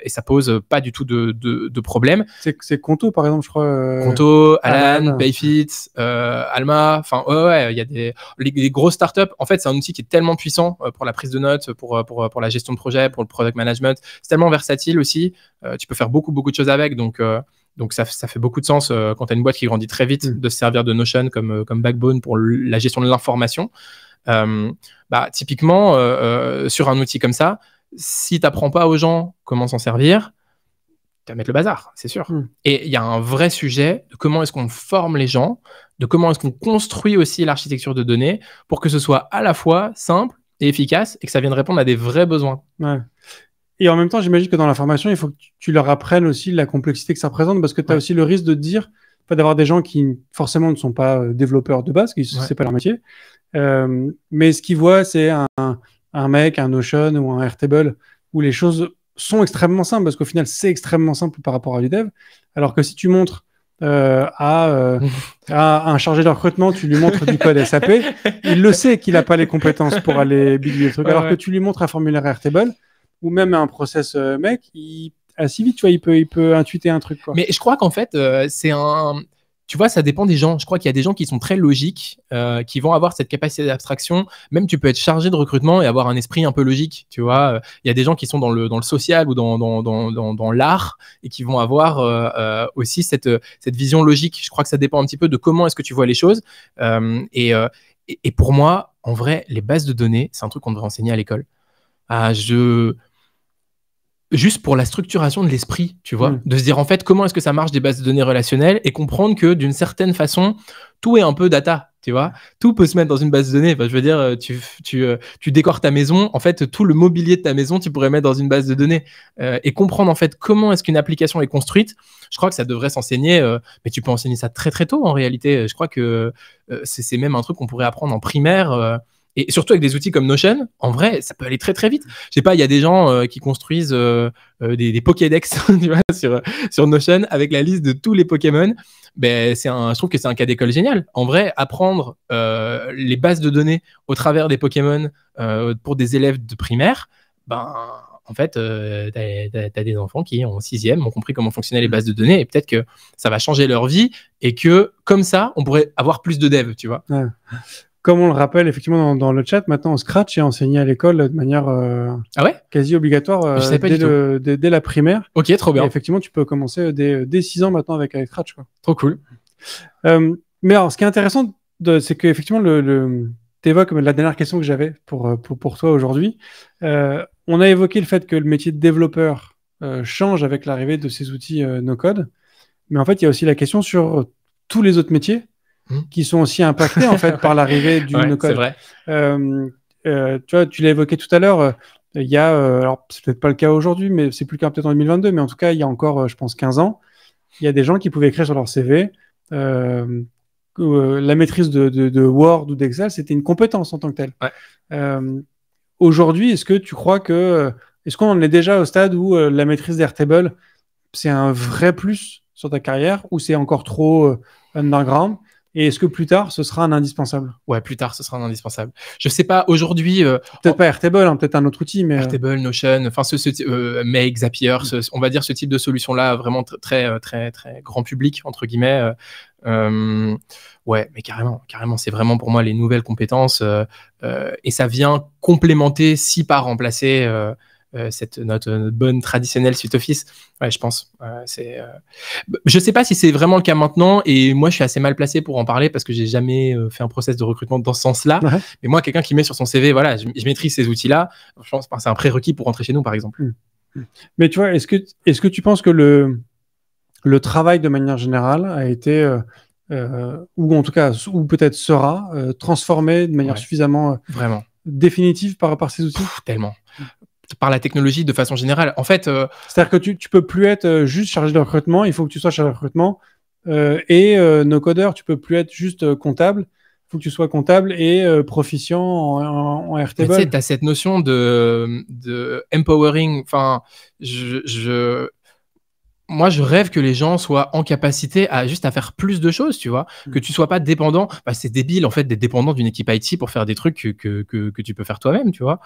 Et ça pose pas du tout de problème. C'est Conto, par exemple, je crois. Conto, Alan, Payfit, Alma. Enfin, il y a les grosses startups. En fait, c'est un outil qui est tellement puissant pour la prise de notes, pour la gestion de projet, pour le product management. C'est tellement versatile aussi. Tu peux faire beaucoup de choses avec. Donc ça fait beaucoup de sens quand tu as une boîte qui grandit très vite de se servir de Notion comme backbone pour la gestion de l'information. Typiquement, sur un outil comme ça, si tu n'apprends pas aux gens comment s'en servir, tu vas mettre le bazar, c'est sûr. Et il y a un vrai sujet de comment est-ce qu'on forme les gens, de comment est-ce qu'on construit aussi l'architecture de données pour que ce soit à la fois simple et efficace et que ça vienne répondre à des vrais besoins. Ouais. Et en même temps, j'imagine que dans la formation, il faut que tu leur apprennes aussi la complexité que ça représente, parce que tu as aussi le risque de te dire, d'avoir des gens qui forcément ne sont pas développeurs de base, qui c'est pas leur métier, mais ce qu'ils voient, c'est un mec, un Notion ou un Airtable, où les choses sont extrêmement simples, parce qu'au final, c'est extrêmement simple par rapport à du dev, alors que si tu montres à un chargé de recrutement, tu lui montres du code SAP, il le sait qu'il n'a pas les compétences pour aller bidouiller le truc, alors que tu lui montres un formulaire Airtable, ou même un process mec, assez vite, tu vois, il peut intuiter un truc, quoi. Mais je crois qu'en fait, tu vois, ça dépend des gens. Je crois qu'il y a des gens qui sont très logiques, qui vont avoir cette capacité d'abstraction. Même tu peux être chargé de recrutement et avoir un esprit un peu logique, tu vois. Il y a des gens qui sont dans le social ou dans l'art et qui vont avoir aussi cette vision logique. Je crois que ça dépend un petit peu de comment est-ce que tu vois les choses. Et pour moi, en vrai, les bases de données, c'est un truc qu'on devrait enseigner à l'école. Juste pour la structuration de l'esprit, tu vois, de se dire en fait comment est-ce que ça marche des bases de données relationnelles et comprendre que d'une certaine façon, tout est un peu data, tu vois. Tout peut se mettre dans une base de données. Enfin, je veux dire, tu décores ta maison, en fait, tout le mobilier de ta maison, tu pourrais mettre dans une base de données et comprendre en fait comment est-ce qu'une application est construite. Je crois que ça devrait s'enseigner, mais tu peux enseigner ça très très tôt en réalité. Je crois que c'est même un truc qu'on pourrait apprendre en primaire. Et surtout avec des outils comme Notion, en vrai, ça peut aller très très vite. Je sais pas, il y a des gens qui construisent des Pokédex tu vois, sur Notion avec la liste de tous les Pokémon. Ben, je trouve que c'est un cas d'école génial. En vrai, apprendre les bases de données au travers des Pokémon pour des élèves de primaire, ben en fait, t'as des enfants qui, en 6e, ont compris comment fonctionnaient les bases de données et peut-être que ça va changer leur vie et que, comme ça, on pourrait avoir plus de devs, tu vois. Ouais. Comme on le rappelle effectivement dans le chat, maintenant Scratch est enseigné à l'école de manière Ah ouais quasi obligatoire Je savais pas du tout. dès la primaire. Ok, trop bien. Et effectivement, tu peux commencer dès 6 ans maintenant avec Scratch, quoi. Trop cool. Mais alors, ce qui est intéressant, c'est qu'effectivement, t'évoques la dernière question que j'avais pour toi aujourd'hui. On a évoqué le fait que le métier de développeur change avec l'arrivée de ces outils no-code. Mais en fait, il y a aussi la question sur tous les autres métiers qui sont aussi impactés en fait par l'arrivée du no-code. C'est vrai. Tu vois, tu l'as évoqué tout à l'heure. Il y a, alors c'est peut-être pas le cas aujourd'hui, mais c'est plus le cas peut-être en 2022, mais en tout cas, il y a encore, je pense, 15 ans, il y a des gens qui pouvaient écrire sur leur CV la maîtrise de Word ou d'Excel, c'était une compétence en tant que telle. Ouais. Aujourd'hui, est-ce que tu crois est-ce qu'on en est déjà au stade où la maîtrise d'Airtable, c'est un vrai plus sur ta carrière ou c'est encore trop underground? Et est-ce que plus tard, ce sera un indispensable? Ouais, plus tard, ce sera un indispensable. Je sais pas, aujourd'hui... peut-être pas Airtable, hein, peut-être un autre outil, mais... Airtable, Notion, enfin, Make, Zapier, on va dire ce type de solution-là, vraiment très, très, très grand public, entre guillemets. Ouais, mais carrément, c'est vraiment pour moi les nouvelles compétences et ça vient complémenter, si pas remplacer notre bonne traditionnelle suite Office. Ouais, je pense. Je sais pas si c'est vraiment le cas maintenant et moi je suis assez mal placé pour en parler parce que j'ai jamais fait un process de recrutement dans ce sens-là. Ouais. Mais moi, quelqu'un qui met sur son CV, voilà, je maîtrise ces outils-là, je pense que c'est un prérequis pour rentrer chez nous, par exemple. Mais tu vois, est-ce que tu penses que le travail de manière générale a été ou en tout cas, ou peut-être sera transformé de manière suffisamment vraiment définitive par ces outils? Tellement. Par la technologie de façon générale. En fait, c'est-à-dire que tu peux plus être juste chargé de recrutement, il faut que tu sois chargé de recrutement et no codeur, tu peux plus être juste comptable. Il faut que tu sois comptable et proficient en Airtable. Tu sais, tu as cette notion de empowering. Enfin, moi, je rêve que les gens soient en capacité à faire plus de choses, tu vois, que tu sois pas dépendant. Bah, c'est débile, en fait, d'être dépendant d'une équipe IT pour faire des trucs que tu peux faire toi-même, tu vois.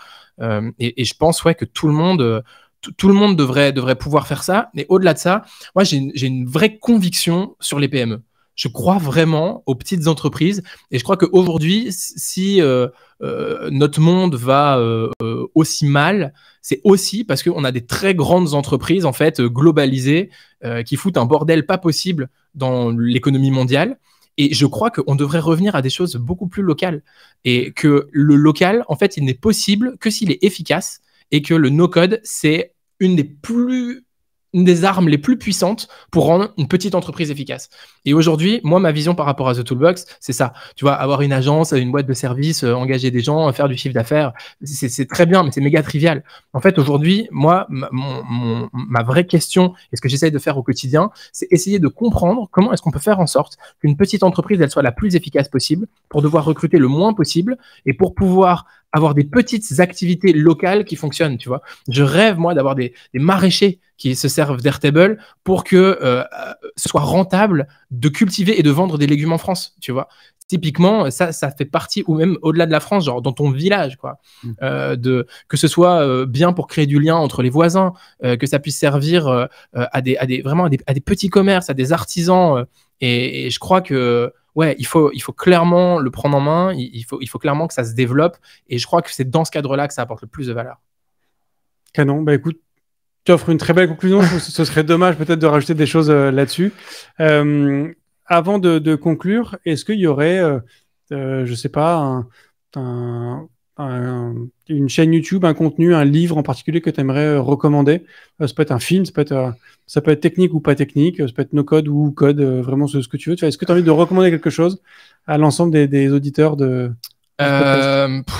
Et je pense, que tout le monde devrait pouvoir faire ça. Mais au-delà de ça, moi, j'ai une vraie conviction sur les PME. Je crois vraiment aux petites entreprises et je crois qu'aujourd'hui, si notre monde va aussi mal, c'est aussi parce qu'on a des très grandes entreprises en fait globalisées qui foutent un bordel pas possible dans l'économie mondiale. Et je crois qu'on devrait revenir à des choses beaucoup plus locales et que le local, en fait, il n'est possible que s'il est efficace et que le no-code, c'est une des armes les plus puissantes pour rendre une petite entreprise efficace. Et aujourd'hui, moi, ma vision par rapport à The Toolbox, c'est ça. Tu vois, avoir une agence, une boîte de service, engager des gens, faire du chiffre d'affaires, c'est très bien, mais c'est méga trivial. En fait, aujourd'hui, moi, ma vraie question, et ce que j'essaye de faire au quotidien, c'est essayer de comprendre comment est-ce qu'on peut faire en sorte qu'une petite entreprise, elle soit la plus efficace possible pour devoir recruter le moins possible et pour pouvoir avoir des petites activités locales qui fonctionnent, tu vois. Je rêve, moi, d'avoir des maraîchers qui se servent d'Airtable pour que ce soit rentable de cultiver et de vendre des légumes en France, tu vois. Typiquement, ça fait partie, ou même au-delà de la France, genre dans ton village, quoi. Que ce soit bien pour créer du lien entre les voisins, que ça puisse servir à des petits commerces, à des artisans. Et je crois que il faut clairement le prendre en main, il faut clairement que ça se développe. Et je crois que c'est dans ce cadre-là que ça apporte le plus de valeur. Canon, bah écoute, tu offres une très belle conclusion. Ce serait dommage peut-être de rajouter des choses là-dessus. Avant de conclure, est-ce qu'il y aurait, je sais pas, une chaîne YouTube, un contenu, un livre en particulier que tu aimerais recommander? Ça peut être un film, ça peut être technique ou pas technique, ça peut être no code ou code, vraiment ce que tu veux. Est-ce que tu as envie de recommander quelque chose à l'ensemble des auditeurs de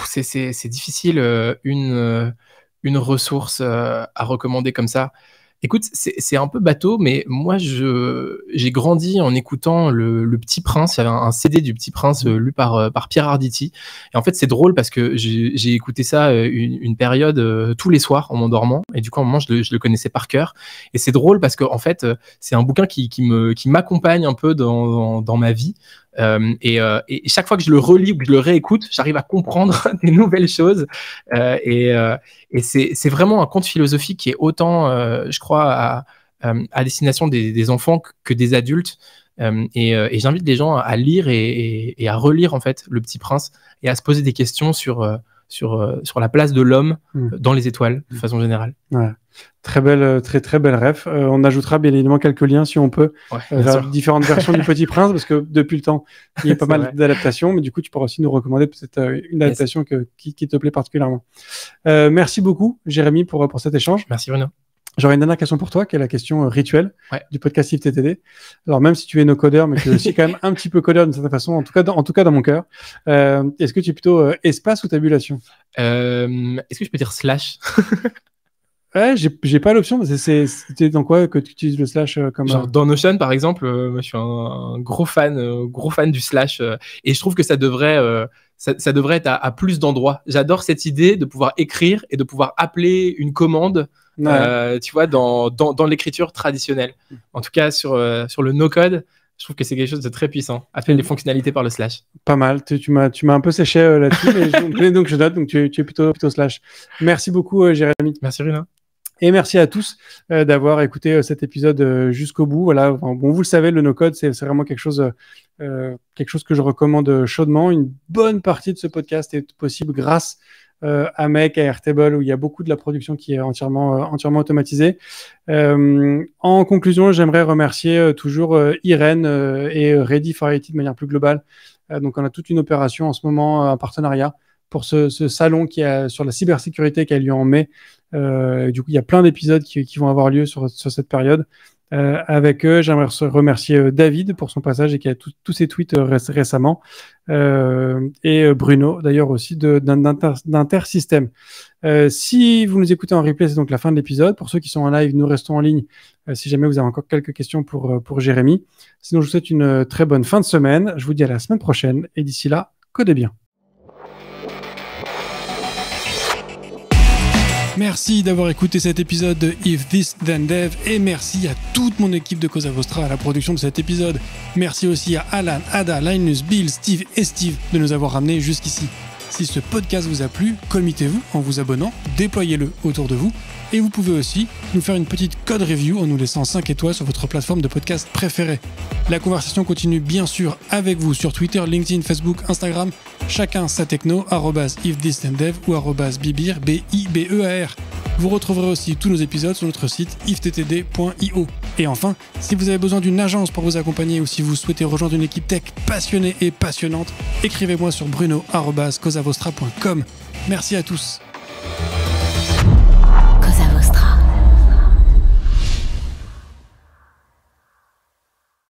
c'est difficile, une ressource à recommander comme ça. Écoute, c'est un peu bateau, mais moi, j'ai grandi en écoutant le Petit Prince. Il y avait un CD du Petit Prince lu par Pierre Arditi. Et en fait, c'est drôle parce que j'ai écouté ça une période tous les soirs en m'endormant. Et du coup, à un moment, je le connaissais par cœur. Et c'est drôle parce que en fait, c'est un bouquin qui m'accompagne un peu dans ma vie. Et chaque fois que je le relis ou que je le réécoute, j'arrive à comprendre des nouvelles choses. Et c'est vraiment un conte philosophique qui est autant, je crois, à destination des enfants que des adultes. Et j'invite les gens à lire et à relire en fait Le Petit Prince et à se poser des questions sur la place de l'homme dans les étoiles de façon générale. Ouais. Très belle ref. On ajoutera bien évidemment quelques liens si on peut vers différentes versions du Petit Prince, parce que depuis le temps il y a pas mal d'adaptations, mais du coup tu pourras aussi nous recommander peut-être une adaptation qui te plaît particulièrement. Merci beaucoup Jérémy pour cet échange. Merci Bruno. J'aurais une dernière question pour toi, qui est la question rituelle du podcast IFTTD. Alors, même si tu es no codeur, mais tu es aussi quand même un petit peu codeur d'une certaine façon, en tout cas dans mon cœur. Est-ce que tu es plutôt espace ou tabulation? Est-ce que je peux dire slash? Ouais, j'ai pas l'option, mais c'était dans quoi que tu utilises le slash comme... Genre dans Notion, par exemple, moi, je suis un gros fan du slash, et je trouve que ça devrait être à plus d'endroits. J'adore cette idée de pouvoir écrire et de pouvoir appeler une commande, tu vois, dans l'écriture traditionnelle. En tout cas, sur le no-code, je trouve que c'est quelque chose de très puissant. Appeler les fonctionnalités par le slash. Pas mal. Tu m'as un peu séché là-dessus, mais donc je note. Donc tu es plutôt slash. Merci beaucoup, Jérémy. Merci, Rina. Et merci à tous d'avoir écouté cet épisode jusqu'au bout. Voilà. Bon, vous le savez, le no-code, c'est vraiment quelque chose que je recommande chaudement. Une bonne partie de ce podcast est possible grâce à Make, à Airtable, où il y a beaucoup de la production qui est entièrement automatisée. En conclusion, j'aimerais remercier toujours Irène et Ready for IT de manière plus globale. Donc, on a toute une opération en ce moment, un partenariat pour ce salon qui est sur la cybersécurité qui a lieu en mai. Du coup, il y a plein d'épisodes qui vont avoir lieu sur cette période. Avec eux, j'aimerais remercier David pour son passage et qui a tous ses tweets récemment, et Bruno d'ailleurs aussi d'Intersystem. Si vous nous écoutez en replay, c'est donc la fin de l'épisode. Pour ceux qui sont en live, nous restons en ligne si jamais vous avez encore quelques questions pour Jérémy. Sinon, je vous souhaite une très bonne fin de semaine. Je vous dis à la semaine prochaine et d'ici là, codez bien. Merci d'avoir écouté cet épisode de If This Then Dev et merci à toute mon équipe de Cosa Vostra à la production de cet épisode. Merci aussi à Alan, Ada, Linus, Bill, Steve et Steve de nous avoir ramenés jusqu'ici. Si ce podcast vous a plu, committez-vous en vous abonnant, déployez-le autour de vous et vous pouvez aussi nous faire une petite code review en nous laissant 5 étoiles sur votre plateforme de podcast préférée. La conversation continue bien sûr avec vous sur Twitter, LinkedIn, Facebook, Instagram, chacun sa techno, @ifthisdendev ou @bibir, BIBEAR. Vous retrouverez aussi tous nos épisodes sur notre site iftttd.io. Et enfin, si vous avez besoin d'une agence pour vous accompagner ou si vous souhaitez rejoindre une équipe tech passionnée et passionnante, écrivez-moi sur bruno@cosavostra.com. Merci à tous.